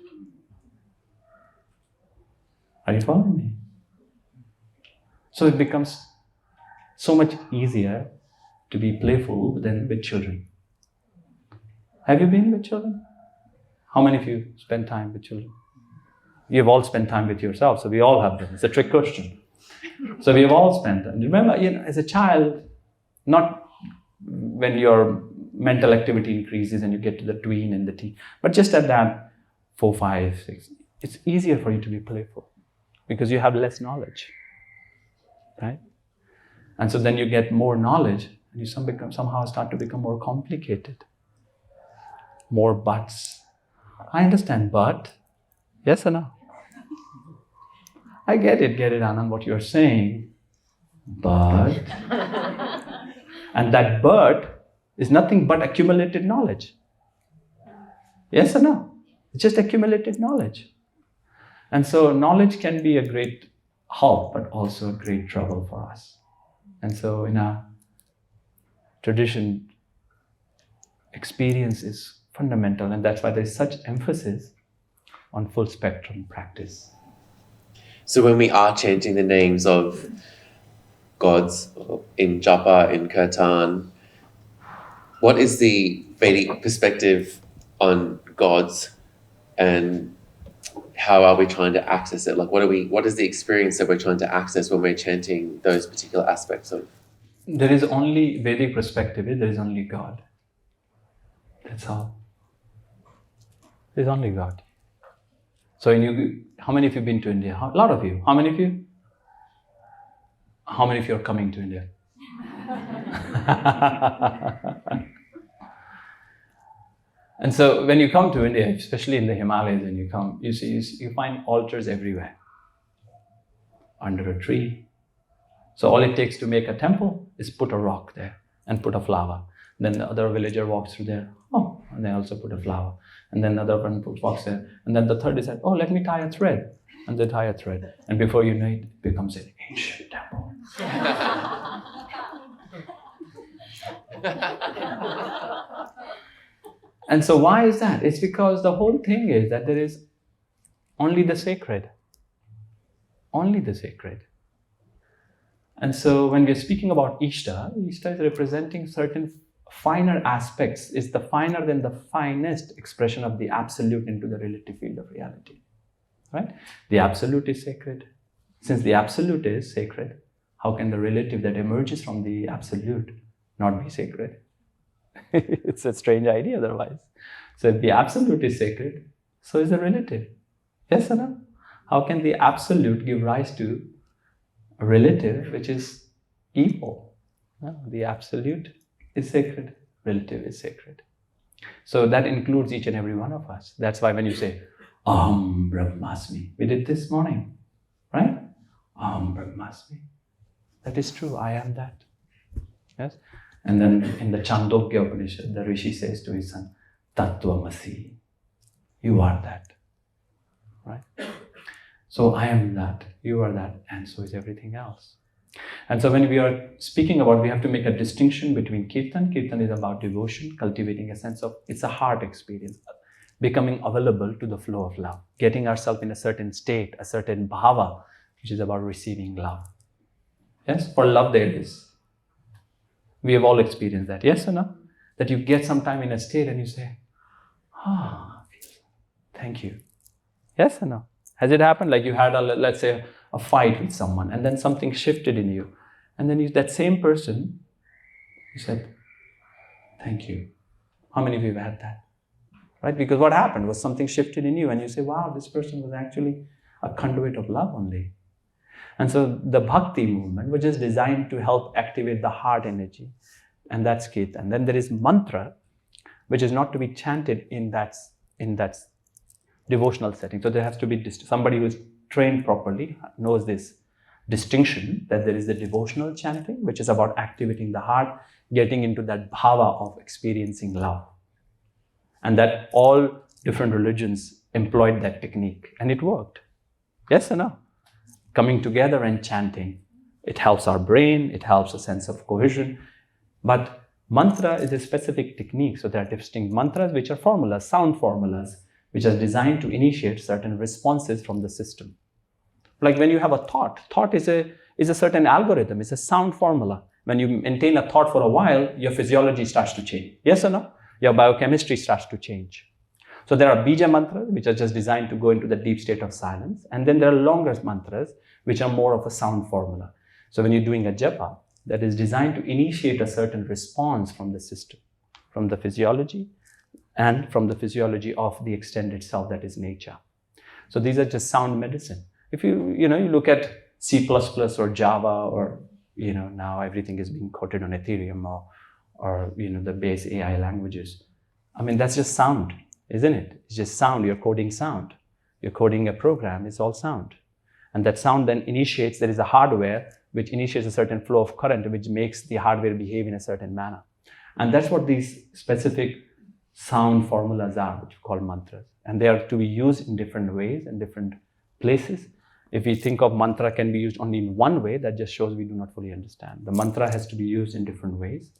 S2: Are you following me? So it becomes so much easier to be playful than with children. Have you been with children? How many of you spend time with children? You've all spent time with yourself, so we all have them. It's a trick question. So we have all spent time. Remember, as a child, not when your mental activity increases and you get to the tween and the teen, but just at that 4, 5, 6, it's easier for you to be playful. because you have less knowledge, right? And so then you get more knowledge and you somehow start to become more complicated. More buts. I understand, but yes or no? I get it, Anand, what you're saying, but. And that but is nothing but accumulated knowledge. Yes or no? It's just accumulated knowledge. And so knowledge can be a great help, but also a great trouble for us. And so in our tradition, experience is fundamental, and that's why there's such emphasis on full spectrum practice.
S1: So when we are chanting the names of gods in japa, in kirtan, what is the Vedic perspective on gods, and how are we trying to access it? Like, what is the experience that we're trying to access when we're chanting those particular aspects of?
S2: There is only Vedic perspective, there is only God. That's all. There's only God. So how many of you have been to India? A lot of you. How many of you? How many of you are coming to India? And so when you come to India, especially in the Himalayas, and you find altars everywhere. Under a tree. So all it takes to make a temple is put a rock there and put a flower. Then the other villager walks through there. Oh, and they also put a flower. And then the other one walks there. And then the third is like, oh, let me tie a thread. And they tie a thread. And before you know it, it becomes an ancient temple. And so why is that? It's because the whole thing is that there is only the sacred. Only the sacred. And so when we're speaking about Ishta is representing certain finer aspects. It's the finer than the finest expression of the absolute into the relative field of reality. Right? The absolute is sacred. Since the absolute is sacred, how can the relative that emerges from the absolute not be sacred? It's a strange idea otherwise. So if the absolute is sacred, so is the relative. Yes or no? How can the absolute give rise to a relative which is evil? No, the absolute is sacred, relative is sacred. So that includes each and every one of us. That's why when you say, Aham Brahmasmi, we did this morning, right? Aham Brahmasmi. That is true, I am that. Yes? And then in the Chandogya Upanishad, the Rishi says to his son, Tattvamasi, you are that. Right? So I am that, you are that, and so is everything else. And so when we are speaking about, we have to make a distinction between Kirtan. Kirtan is about devotion, cultivating a sense of, it's a heart experience, becoming available to the flow of love, getting ourselves in a certain state, a certain bhava, which is about receiving love. Yes, for love there is. We have all experienced that, yes or no? That you get some time in a state and you say, thank you. Yes or no? Has it happened? Like you had let's say, a fight with someone and then something shifted in you. And then that same person, you said, thank you. How many of you have had that? Right? Because what happened was something shifted in you and you say, wow, this person was actually a conduit of love only. And so the bhakti movement was just designed to help activate the heart energy. And that's Kirtan. And then there is mantra, which is not to be chanted in that devotional setting. So there has to be somebody who is trained properly, knows this distinction, that there is the devotional chanting, which is about activating the heart, getting into that bhava of experiencing love. And that all different religions employed that technique. And it worked. Yes or no? Coming together and chanting. It helps our brain, it helps a sense of cohesion. But mantra is a specific technique. So there are distinct mantras which are formulas, sound formulas, which are designed to initiate certain responses from the system. Like when you have a thought is a certain algorithm, it's a sound formula. When you maintain a thought for a while, your physiology starts to change. Yes or no? Your biochemistry starts to change. So there are bija mantras, which are just designed to go into the deep state of silence. And then there are longer mantras, which are more of a sound formula. So when you're doing a japa, that is designed to initiate a certain response from the system, from the physiology, and from the physiology of the extended self, that is nature. So these are just sound medicine. If you look at C++ or Java, or now everything is being coded on Ethereum or the base AI languages. I mean, that's just sound, isn't it? It's just sound. You're coding sound. You're coding a program. It's all sound. And that sound then initiates, there is a hardware which initiates a certain flow of current, which makes the hardware behave in a certain manner. And that's what these specific sound formulas are, which we call mantras. And they are to be used in different ways and different places. If we think of mantra can be used only in one way, that just shows we do not fully understand. The mantra has to be used in different ways.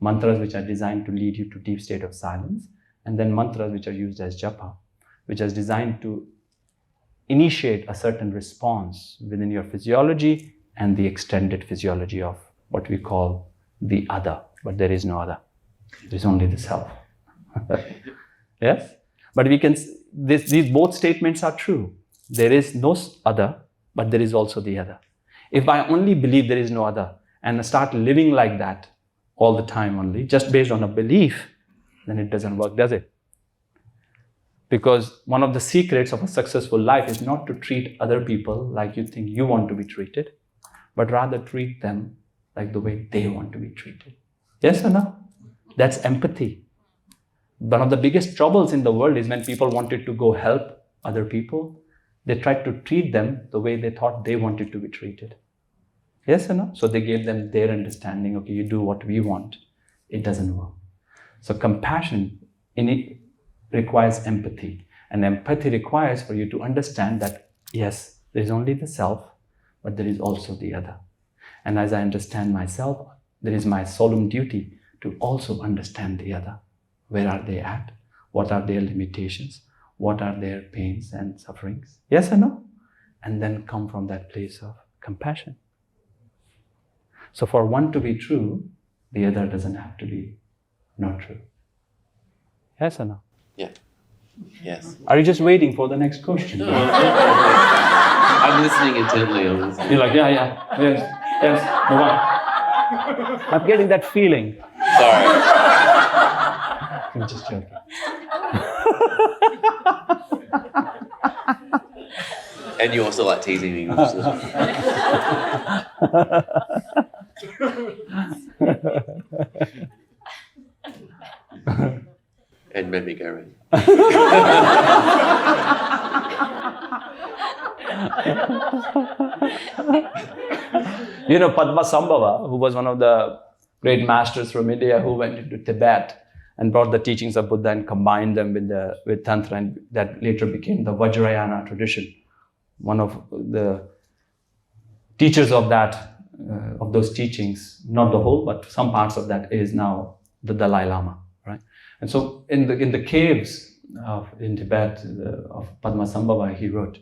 S2: Mantras which are designed to lead you to deep state of silence, and then mantras which are used as japa, which is designed to initiate a certain response within your physiology and the extended physiology of what we call the other. But there is no other. There is only the self. Yes? But these both statements are true. There is no other, but there is also the other. If I only believe there is no other and start living like that all the time only, just based on a belief, then it doesn't work, does it? Because one of the secrets of a successful life is not to treat other people like you think you want to be treated, but rather treat them like the way they want to be treated. Yes or no? That's empathy. One of the biggest troubles in the world is when people wanted to go help other people, they tried to treat them the way they thought they wanted to be treated. Yes or no? So they gave them their understanding, okay, you do what we want. It doesn't work. So compassion in it requires empathy. And empathy requires for you to understand that, yes, there is only the self, but there is also the other. And as I understand myself, there is my solemn duty to also understand the other. Where are they at? What are their limitations? What are their pains and sufferings? Yes or no? And then come from that place of compassion. So for one to be true, the other doesn't have to be not true. Yes or no?
S1: Yeah. Yes.
S2: Are you just waiting for the next question?
S1: No, I'm listening intently.
S2: You're like, yes, move on. I'm getting that feeling.
S1: Sorry.
S2: I'm just joking.
S1: And you also like teasing me. And made me go red.
S2: Padmasambhava, who was one of the great masters from India who went into Tibet and brought the teachings of Buddha and combined them with Tantra, and that later became the Vajrayana tradition. One of the teachers of those teachings, not the whole, but some parts of that, is now the Dalai Lama, right? And so in the caves in Tibet of Padmasambhava, he wrote,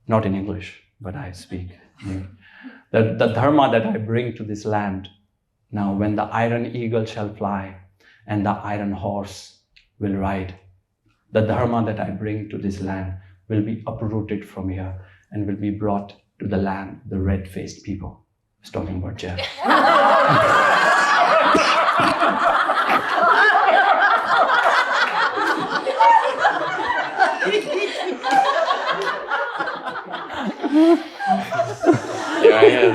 S2: not in English, but I speak, the Dharma that I bring to this land, now when the iron eagle shall fly and the iron horse will ride, the Dharma that I bring to this land will be uprooted from here and will be brought to the land, the red-faced people. I was talking about Geoff.
S1: Here I am.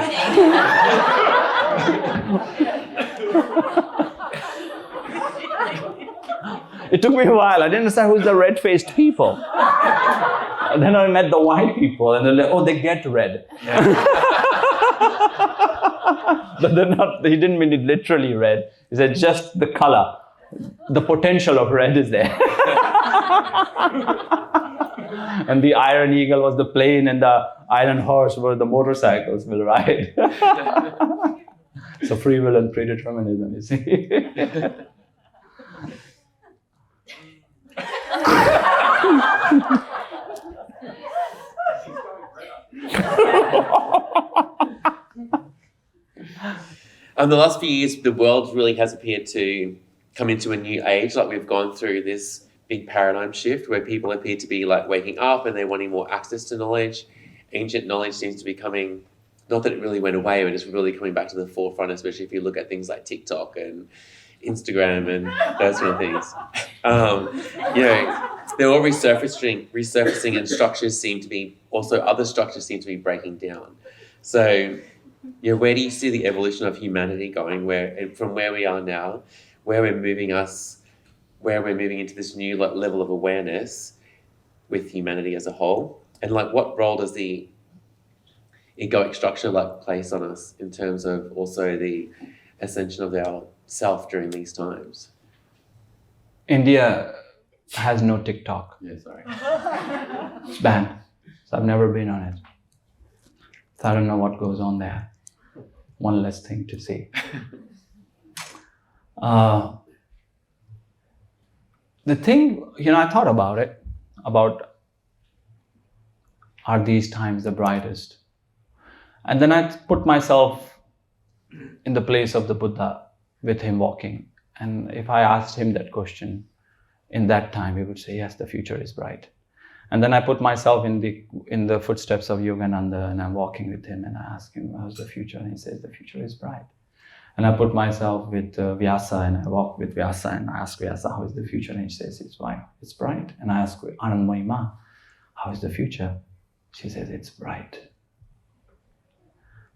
S2: It took me a while. I didn't understand who's the red-faced people. And then I met the white people, and they're like, oh, they get red. But they're not, he didn't mean it literally red. He said just the color. The potential of red is there. And the iron eagle was the plane, and the iron horse were the motorcycles will ride. So free will and predeterminism, you see.
S1: The last few years, the world really has appeared to come into a new age. Like we've gone through this big paradigm shift where people appear to be like waking up and they're wanting more access to knowledge. Ancient knowledge seems to be coming, not that it really went away, but it's really coming back to the forefront, especially if you look at things like TikTok and Instagram and those sort of things. they're all resurfacing, and structures seem to be also other structures seem to be breaking down. So, where do you see the evolution of humanity going? From where we are now, where we're moving into this new level of awareness with humanity as a whole, and what role does the egoic structure place on us in terms of also the ascension of our self during these times?
S2: India has no TikTok.
S1: Yeah, sorry.
S2: It's banned. So I've never been on it. So I don't know what goes on there. One less thing to see. The thing, I thought about it, are these times the brightest? And then I put myself in the place of the Buddha with him walking. And if I asked him that question in that time, he would say, yes, the future is bright. And then I put myself in the footsteps of Yogananda, and I'm walking with him, and I ask him, how's the future? And he says, the future is bright. And I put myself with Vyasa, and I walk with Vyasa, and I ask Vyasa, how is the future? And he says, it's bright. And I ask Anand Mehrotra, how is the future? She says, it's bright.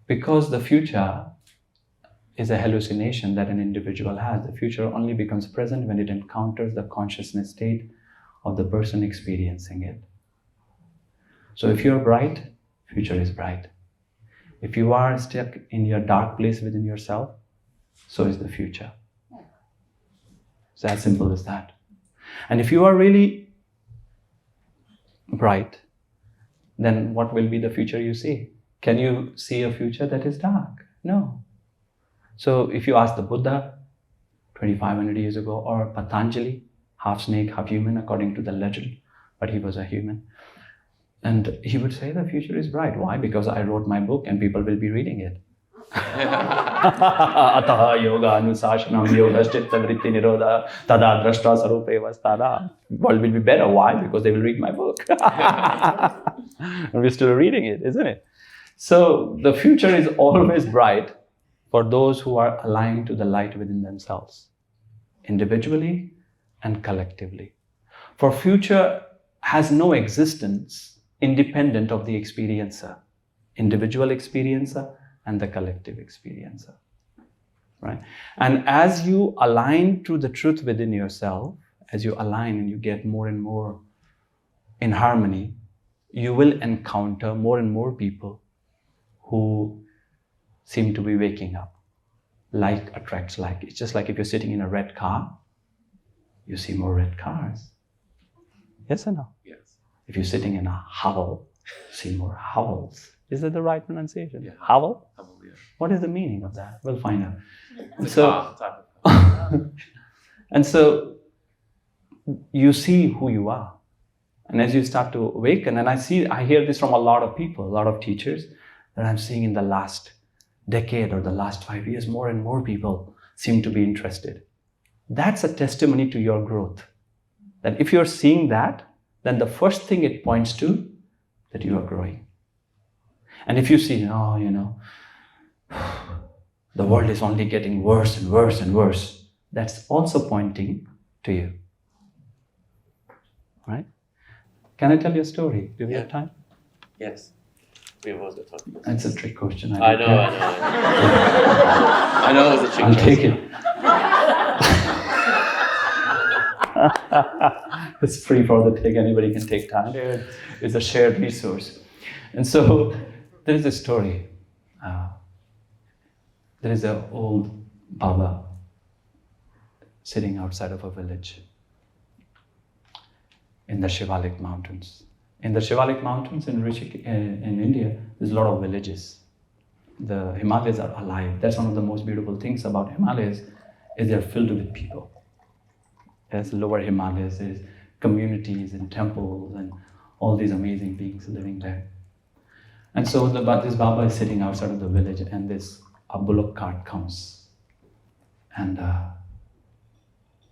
S2: Because the future is a hallucination that an individual has. The future only becomes present when it encounters the consciousness state of the person experiencing it. So if you're bright, future is bright. If you are stuck in your dark place within yourself, so is the future. It's as simple as that. And if you are really bright, then what will be the future you see? Can you see a future that is dark? No. So if you ask the Buddha 2,500 years ago, or Patanjali, half snake, half human, according to the legend, but he was a human, and he would say the future is bright. Why? Because I wrote my book and people will be reading it. Ataha yoga anusashanam yoga chitta vritti nirodha tada drashta sarupe vastada. World will be better. Why? Because they will read my book. And we're still reading it, isn't it? So the future is always bright for those who are aligned to the light within themselves, individually and collectively. For future has no existence independent of the experiencer, individual experiencer and the collective experiencer, right? And as you align to the truth within yourself, as you align and you get more and more in harmony, you will encounter more and more people who seem to be waking up. Like attracts like. It's just like if you're sitting in a red car, you see more red cars. Yes or no?
S1: Yes.
S2: If you're sitting in a hovel, you see more hovels. Is that the right pronunciation?
S1: Yeah.
S2: Hovel?
S1: Hovel, yeah.
S2: What is the meaning of that? We'll find out.
S1: It's
S2: So,
S1: a car, type of car.
S2: and so you see who you are. And as you start to awaken, and I hear this from a lot of people, a lot of teachers, that I'm seeing in the last decade or the last 5 years, more and more people seem to be interested. That's a testimony to your growth. That if you're seeing that, then the first thing it points to, that you are growing. And if you see, the world is only getting worse and worse and worse, that's also pointing to you. Right? Can I tell you a story? Do we have time?
S1: Yes. We have always got time.
S2: That's a trick question.
S1: I know. I know it was a trick
S2: I'll
S1: question.
S2: take it. It's free for the take. Anybody can take time. It's a shared resource. And so there is a story. There is an old Baba sitting outside of a village in the Shivalik Mountains. In the Shivalik Mountains in India, there's a lot of villages. The Himalayas are alive. That's one of the most beautiful things about Himalayas, is they're filled with people. There's lower Himalayas, there's communities and temples and all these amazing beings living there. And so this Baba is sitting outside of the village, and a bullock cart comes. And a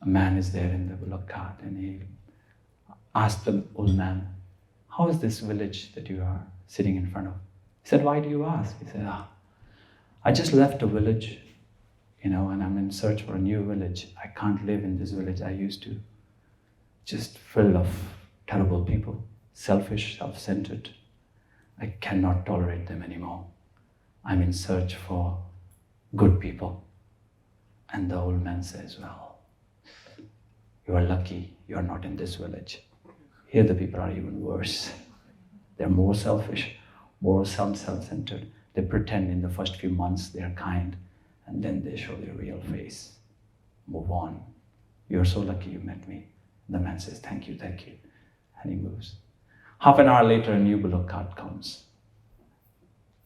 S2: man is there in the bullock cart, and he asked the old man, how is this village that you are sitting in front of? He said, why do you ask? He said, I just left a village, and I'm in search for a new village. I can't live in this village I used to. just full of terrible people, selfish, self-centered. I cannot tolerate them anymore. I'm in search for good people. And the old man says, well, you are lucky you are not in this village. Here the people are even worse. They're more selfish, more self-centered. They pretend in the first few months they are kind, and then they show their real face. Move on. You're so lucky you met me. The man says, thank you, and he moves. Half an hour later, a new bullock cart comes.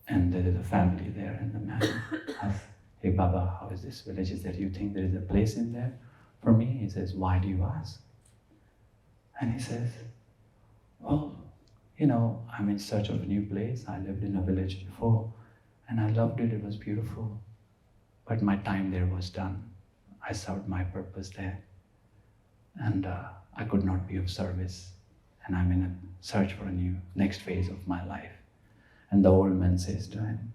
S2: And there is a family there, and the man asks, hey Baba, how is this village? Is there, you think there is a place in there for me? He says, why do you ask? And he says, well, I'm in search of a new place. I lived in a village before, and I loved it. It was beautiful. But my time there was done. I served my purpose there. And I could not be of service. And I'm in a search for a new next phase of my life. And the old man says to him,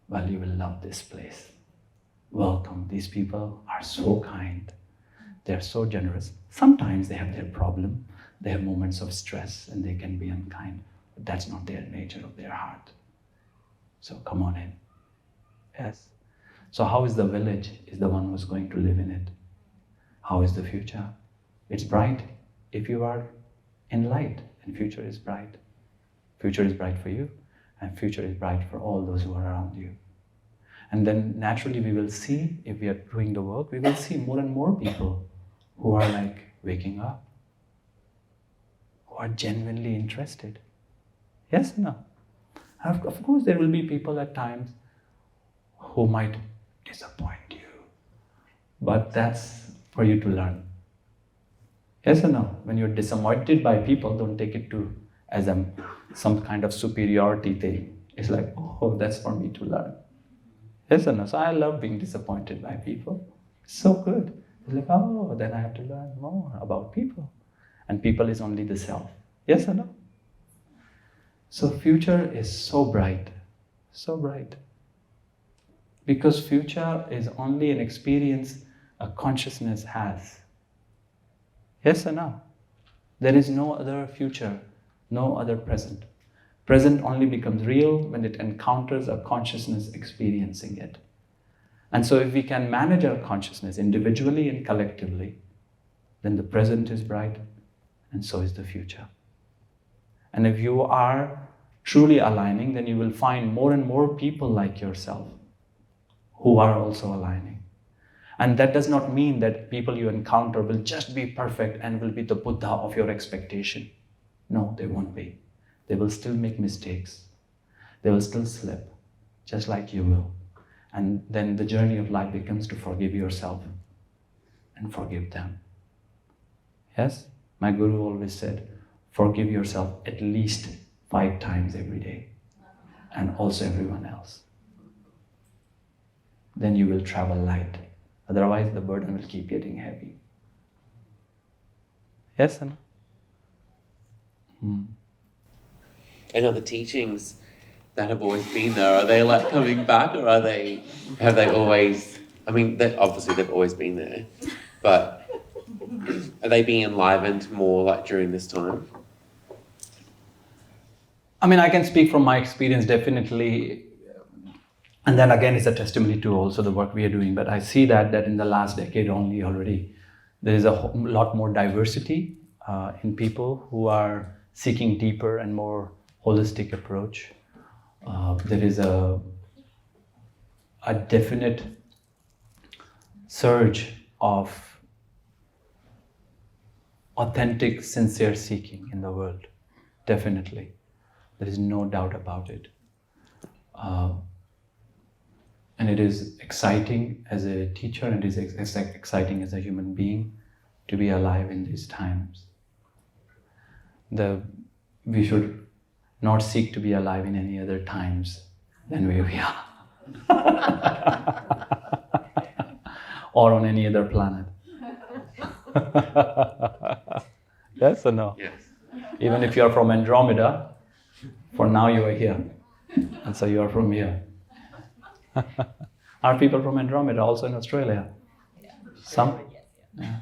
S2: well, you will love this place. Welcome. These people are so kind. They're so generous. Sometimes they have their problem. They have moments of stress and they can be unkind. But that's not their nature of their heart. So come on in. Yes. So how is the village? Is the one who's going to live in it. How is the future? It's bright if you are in light, and future is bright. Future is bright for you, and future is bright for all those who are around you. And then naturally we will see, if we are doing the work, we will see more and more people who are like waking up, who are genuinely interested. Yes or no? Of course there will be people at times who might disappoint you, but that's for you to learn. Yes or no? When you're disappointed by people, don't take it as some kind of superiority thing. It's like, oh, that's for me to learn. Yes or no? So I love being disappointed by people. It's so good. It's like, oh, then I have to learn more about people. And people is only the self. Yes or no? So future is so bright. So bright. Because future is only an experience a consciousness has. Yes or no? There is no other future, no other present. Present only becomes real when it encounters a consciousness experiencing it. And so if we can manage our consciousness individually and collectively, then the present is bright and so is the future. And if you are truly aligning, then you will find more and more people like yourself who are also aligning. And that does not mean that people you encounter will just be perfect and will be the Buddha of your expectation. No, they won't be. They will still make mistakes. They will still slip, just like you will. And then the journey of life becomes to forgive yourself and forgive them. Yes? My guru always said, forgive yourself at least 5 times every day, and also everyone else. Then you will travel light. Otherwise, the burden will keep getting heavy. Yes or no?
S1: And are the teachings that have always been there, are they like coming back, or have they always, obviously they've always been there, but are they being enlivened more like during this time?
S2: I can speak from my experience, definitely. And then again, it's a testimony to also the work we are doing. But I see that in the last decade only already, there is a lot more diversity in people who are seeking deeper and more holistic approach. There is a definite surge of authentic, sincere seeking in the world. Definitely. There is no doubt about it. And it is exciting as a teacher, and it is exciting as a human being to be alive in these times. We should not seek to be alive in any other times than where we are. Or on any other planet. Yes or no?
S1: Yes.
S2: Even if you are from Andromeda, for now you are here. And so you are from here. Are people from Andromeda also in Australia?
S3: Yeah.
S2: Some? Yeah.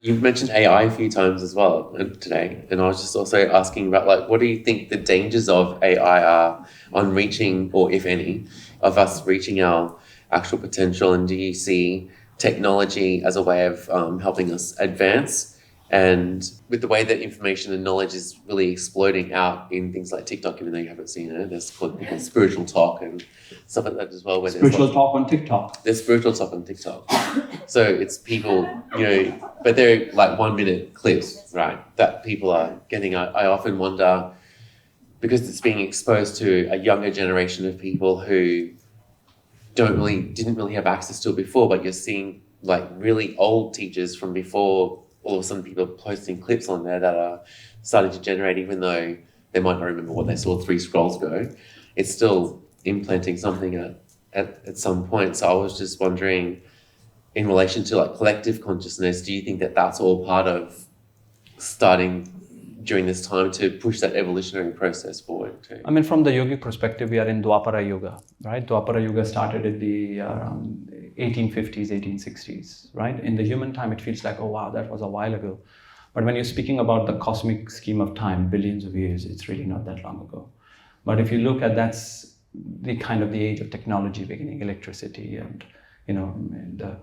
S1: You've mentioned AI a few times as well today, and I was just also asking about, like, what do you think the dangers of AI are on reaching, or if any, of us reaching our actual potential, and do you see technology as a way of helping us advance? And with the way that information and knowledge is really exploding out in things like TikTok, even though you haven't seen it, there's called spiritual talk and stuff like that as well. Where
S2: Spiritual talk on TikTok.
S1: There's spiritual talk on TikTok. So it's people, but they're like 1 minute clips, right? That people are getting. I often wonder, because it's being exposed to a younger generation of people who didn't really have access to it before, but you're seeing like really old teachers from before. All of a sudden people are posting clips on there that are starting to generate, even though they might not remember what they saw 3 scrolls ago. It's still implanting something at some point. So I was just wondering, in relation to like collective consciousness, do you think that that's all part of starting during this time to push that evolutionary process forward too?
S2: I mean, from the yogic perspective, we are in Dwapara Yoga, right? Dwapara Yoga started in the around 1850s, 1860s, right? In the human time, it feels like, oh wow, that was a while ago. But when you're speaking about the cosmic scheme of time, billions of years, it's really not that long ago. But if you look at, that's the kind of the age of technology beginning, electricity, and in the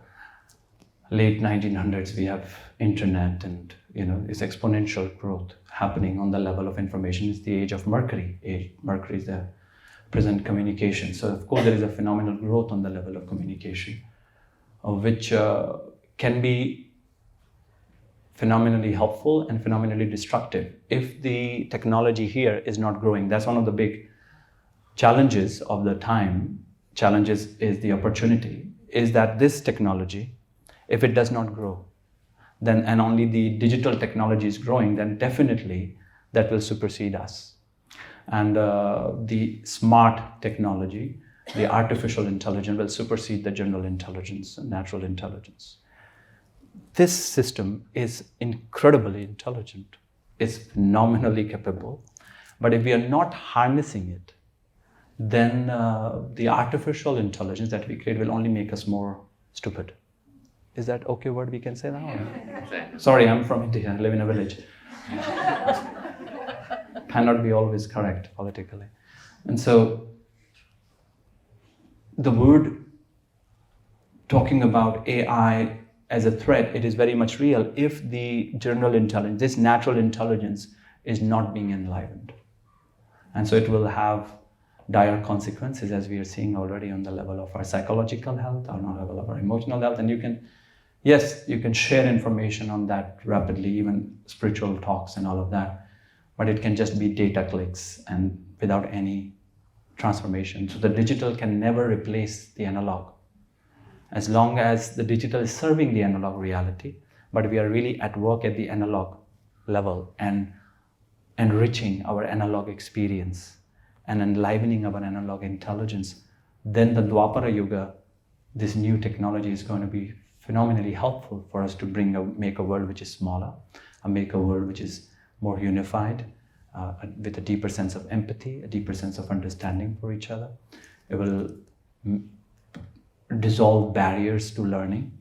S2: late 1900s, we have internet, and it's exponential growth happening on the level of information. It's the age of Mercury. Mercury is the present communication. So of course there is a phenomenal growth on the level of communication, which can be phenomenally helpful and phenomenally destructive if the technology here is not growing. That's one of the big challenges of the time. Challenges is the opportunity, is that this technology, if it does not grow, then, and only the digital technology is growing, then definitely that will supersede us. And the smart technology, the artificial intelligence, will supersede the general intelligence and natural intelligence. This system is incredibly intelligent. It's phenomenally capable. But if we are not harnessing it, then the artificial intelligence that we create will only make us more stupid. Is that okay word we can say now? Sorry, I'm from India. I live in a village. Cannot be always correct politically. And so the word talking about AI as a threat, it is very much real if the general intelligence, this natural intelligence, is not being enlivened. And so it will have dire consequences, as we are seeing already on the level of our psychological health, on the level of our emotional health. And you can share information on that rapidly, even spiritual talks and all of that, but it can just be data clicks and without any transformation. So the digital can never replace the analog, as long as the digital is serving the analog reality, but we are really at work at the analog level and enriching our analog experience and enlivening our analog intelligence. Then the Dwapara Yoga, this new technology, is going to be phenomenally helpful for us to make a world which is smaller, and make a world which is more unified, with a deeper sense of empathy, a deeper sense of understanding for each other. It will dissolve barriers to learning.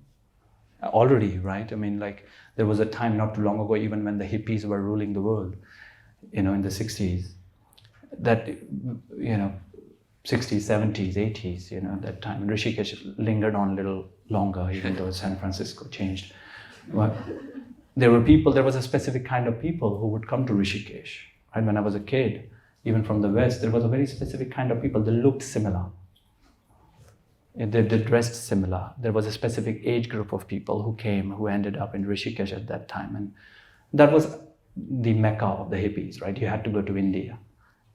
S2: Already, right? I mean, like, there was a time not too long ago, even when the hippies were ruling the world, in the 60s, that, 60s, 70s, 80s, that time. Rishikesh lingered on a little longer, even though San Francisco changed. But there was a specific kind of people who would come to Rishikesh. Right? When I was a kid, even from the West, there was a very specific kind of people. They looked similar. They dressed similar. There was a specific age group of people who ended up in Rishikesh at that time. And that was the mecca of the hippies, right? You had to go to India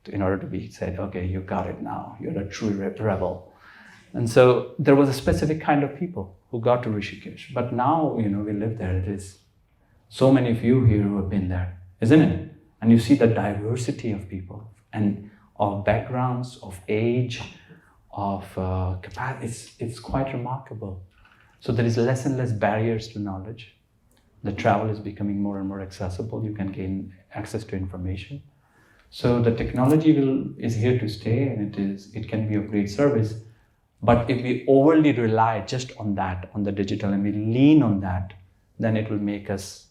S2: in order to be said, okay, you got it now. You're a true rebel. And so there was a specific kind of people who got to Rishikesh. But now, we live there. It is so many of you here who have been there, isn't it? And you see the diversity of people and of backgrounds, of age, of capacity. It's quite remarkable. So there is less and less barriers to knowledge. The travel is becoming more and more accessible. You can gain access to information. So the technology is here to stay, and it can be of great service. But if we overly rely just on that, on the digital, and we lean on that, then it will make us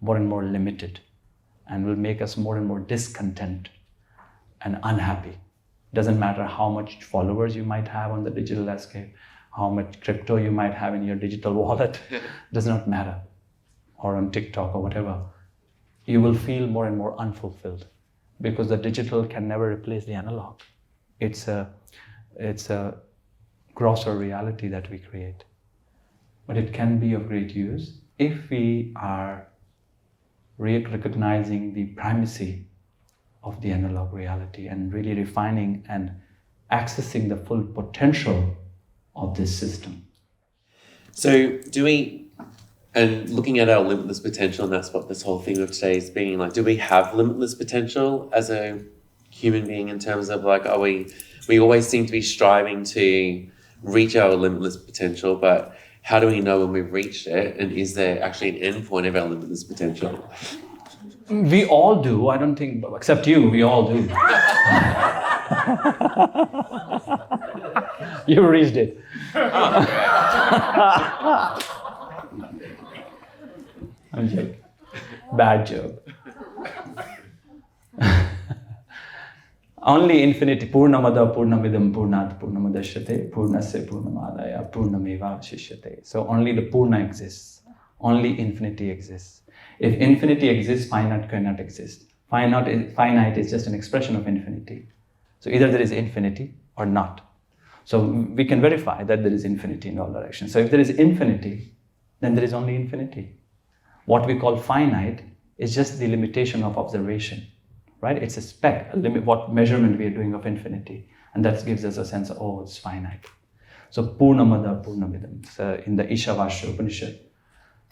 S2: more and more limited and will make us more and more discontent and unhappy. Doesn't matter how much followers you might have on the digital landscape, how much crypto you might have in your digital wallet, does not matter. Or on TikTok or whatever. You will feel more and more unfulfilled because the digital can never replace the analog. It's a grosser reality that we create. But it can be of great use if we are recognizing the primacy of the analog reality and really refining and accessing the full potential of this system.
S1: So and looking at our limitless potential, and that's what this whole thing of today is being like, do we have limitless potential as a human being in terms of like, we always seem to be striving to reach our limitless potential, but how do we know when we've reached it? And is there actually an end point of our limitless potential?
S2: We all do. I don't think, except you, we all do. You reached it. I'm joking. Bad joke. Only infinity. Purnamada Purnamidam Purnat Purnamadashyate Purnasya Purnamadaya Purnameva Shishyate. So only the Purna exists. Only infinity exists. If infinity exists, finite cannot exist. Finite is just an expression of infinity. So either there is infinity or not. So we can verify that there is infinity in all directions. So if there is infinity, then there is only infinity. What we call finite is just the limitation of observation, right? It's a speck, a limit, what measurement we are doing of infinity. And that gives us a sense of, oh, it's finite. So Purnamada Purnamidam. So in the Ishavasya Upanishad,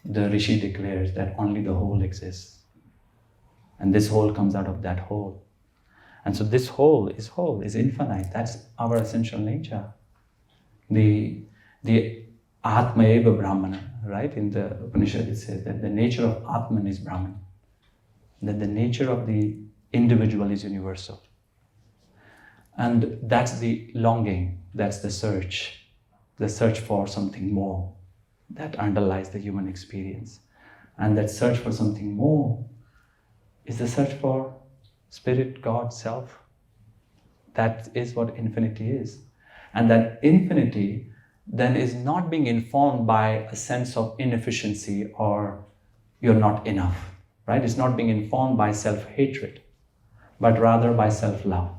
S2: the Rishi declares that only the whole exists. And this whole comes out of that whole. And so this whole, is infinite. That's our essential nature. The Atma eva Brahmana, right? In the Upanishad it says that the nature of Atman is Brahman. That the nature of the individual is universal. And that's the longing, that's the search for something more that underlies the human experience. And that search for something more is the search for Spirit, God, Self. That is what infinity is. And that infinity then is not being informed by a sense of inefficiency or you're not enough, right? It's not being informed by self-hatred, but rather by self-love.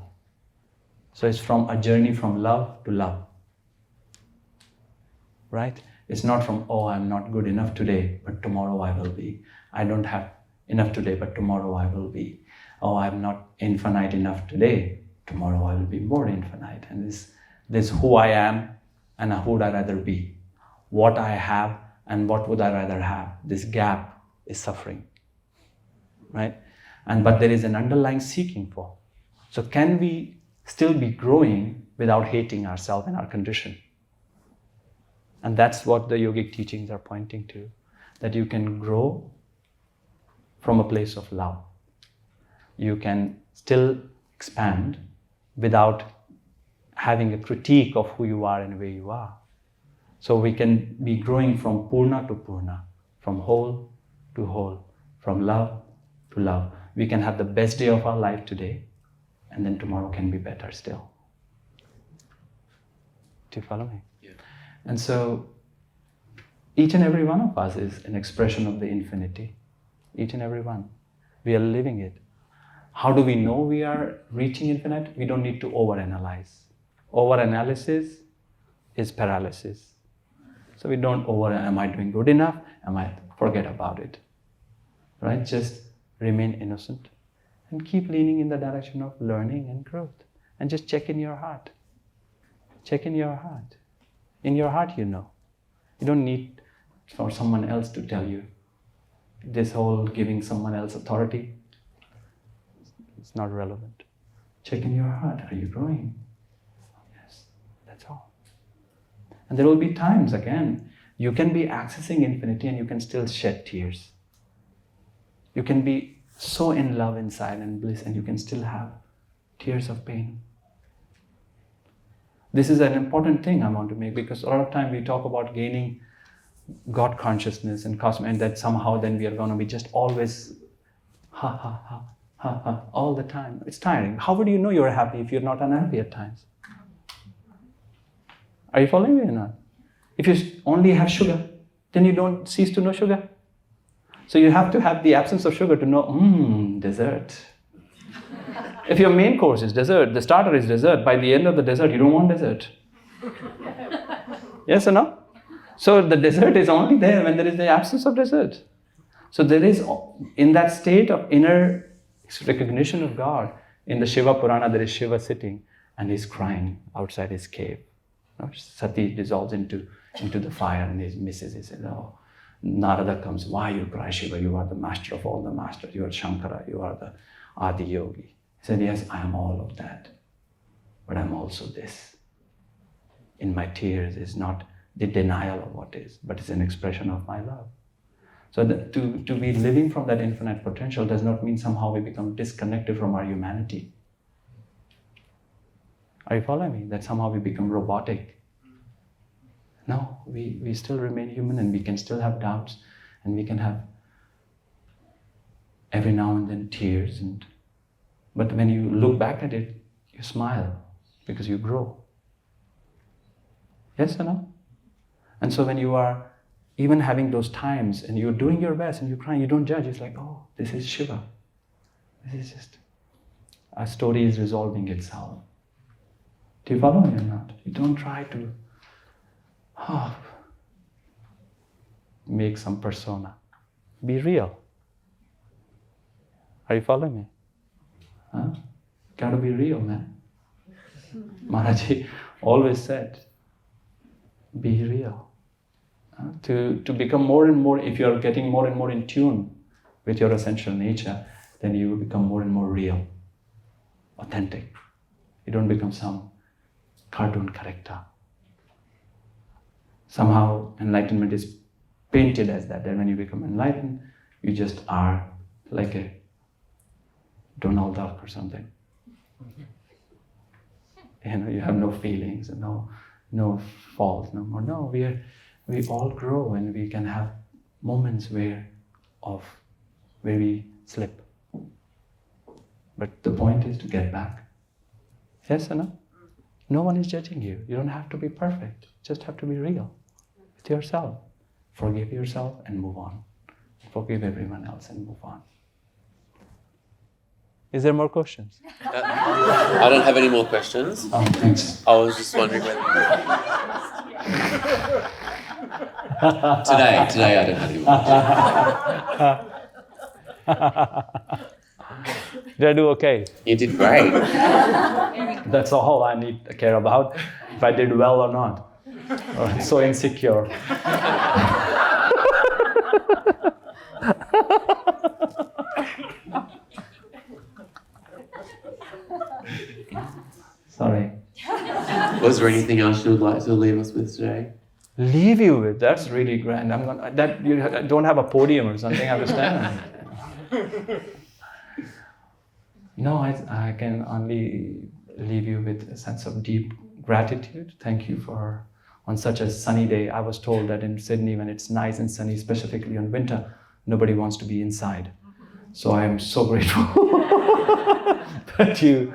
S2: So it's from a journey from love to love, right? It's not from, oh, I'm not good enough today, but tomorrow I will be. I don't have enough today, but tomorrow I will be. Oh, I'm not infinite enough today, tomorrow I will be more infinite. And this who I am and who would I rather be. What I have and what would I rather have. This gap is suffering, right? But there is an underlying seeking for. So can we still be growing without hating ourselves and our condition? And that's what the yogic teachings are pointing to, that you can grow from a place of love. You can still expand without having a critique of who you are and where you are. So we can be growing from Purna to Purna, from whole to whole, from love to love. We can have the best day of our life today, and then tomorrow can be better still. Do you follow me?
S1: Yeah.
S2: And so each and every one of us is an expression of the infinity. Each and every one. We are living it. How do we know we are reaching infinite? We don't need to overanalyze. Overanalysis is paralysis. So we don't am I doing good enough? Forget about it. Right? Just remain innocent and keep leaning in the direction of learning and growth. And just check in your heart. Check in your heart. In your heart, you know. You don't need for someone else to tell you. This whole giving someone else authority, it's not relevant. Check in your heart. Are you growing? Yes, that's all. And there will be times, again, you can be accessing infinity and you can still shed tears. You can be so in love inside and bliss and you can still have tears of pain. This is an important thing I want to make, because a lot of time we talk about gaining God consciousness and cosmos, and that somehow then we are going to be just always ha ha ha ha ha all the time. It's tiring. How would you know you're happy if you're not unhappy at times? Are you following me or not? If you only have sugar, then you don't cease to know sugar. So you have to have the absence of sugar to know, dessert. If your main course is dessert, the starter is dessert, by the end of the dessert, you don't want dessert. Yes or no? So the dessert is only there when there is the absence of dessert. So there is, in that state of inner recognition of God, in the Shiva Purana, there is Shiva sitting and he's crying outside his cave. Sati dissolves into the fire and his missus, he says, oh, Narada comes, why you cry, Shiva? You are the master of all the masters. You are Shankara, you are the Adi Yogi. He said, yes, I am all of that, but I'm also this. In my tears is not the denial of what is, but it's an expression of my love. So to be living from that infinite potential does not mean somehow we become disconnected from our humanity. Are you following me? That somehow we become robotic. No, we still remain human, and we can still have doubts, and we can have every now and then tears, but when you look back at it, you smile because you grow. Yes or no? And so when you are even having those times and you're doing your best and you're crying, you don't judge. It's like, oh, this is Shiva. This is just, our story is resolving itself. Do you follow me or not? You don't try to make some persona. Be real. Are you following me? Huh? Gotta be real, man. Maharaji always said, be real. To become more and more, if you're getting more and more in tune with your essential nature, then you become more and more real, authentic. You don't become some cartoon character. Somehow enlightenment is painted as that when you become enlightened, you just are like a Donald Duck or something. You have no feelings and no faults, no more. No, we all grow, and we can have moments where we slip. But the point is to get back. Yes or no? No one is judging you. You don't have to be perfect. You just have to be real with yourself. Forgive yourself and move on. Forgive everyone else and move on. Is there more questions?
S1: I don't have any more questions.
S2: Oh, thanks.
S1: I was just wondering whether... Today I don't have any more.
S2: Did I do okay?
S1: You did great.
S2: That's all I need to care about, if I did well or not. Oh, I'm so insecure. Sorry.
S1: Was there anything else you would like to leave us with today?
S2: Leave you with? That's really grand. You don't have a podium or something I have to stand on. No, I can only leave you with a sense of deep gratitude. Thank you for, on such a sunny day. I was told that in Sydney, when it's nice and sunny, specifically in winter, nobody wants to be inside. So I am so grateful that you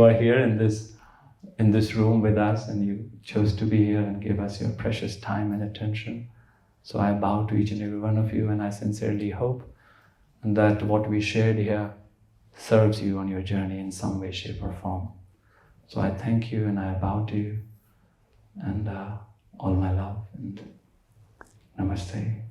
S2: are here in this room with us, and you chose to be here and give us your precious time and attention. So I bow to each and every one of you, and I sincerely hope that what we shared here serves you on your journey in some way, shape, or form. So I thank you and I bow to you, and all my love, and namaste.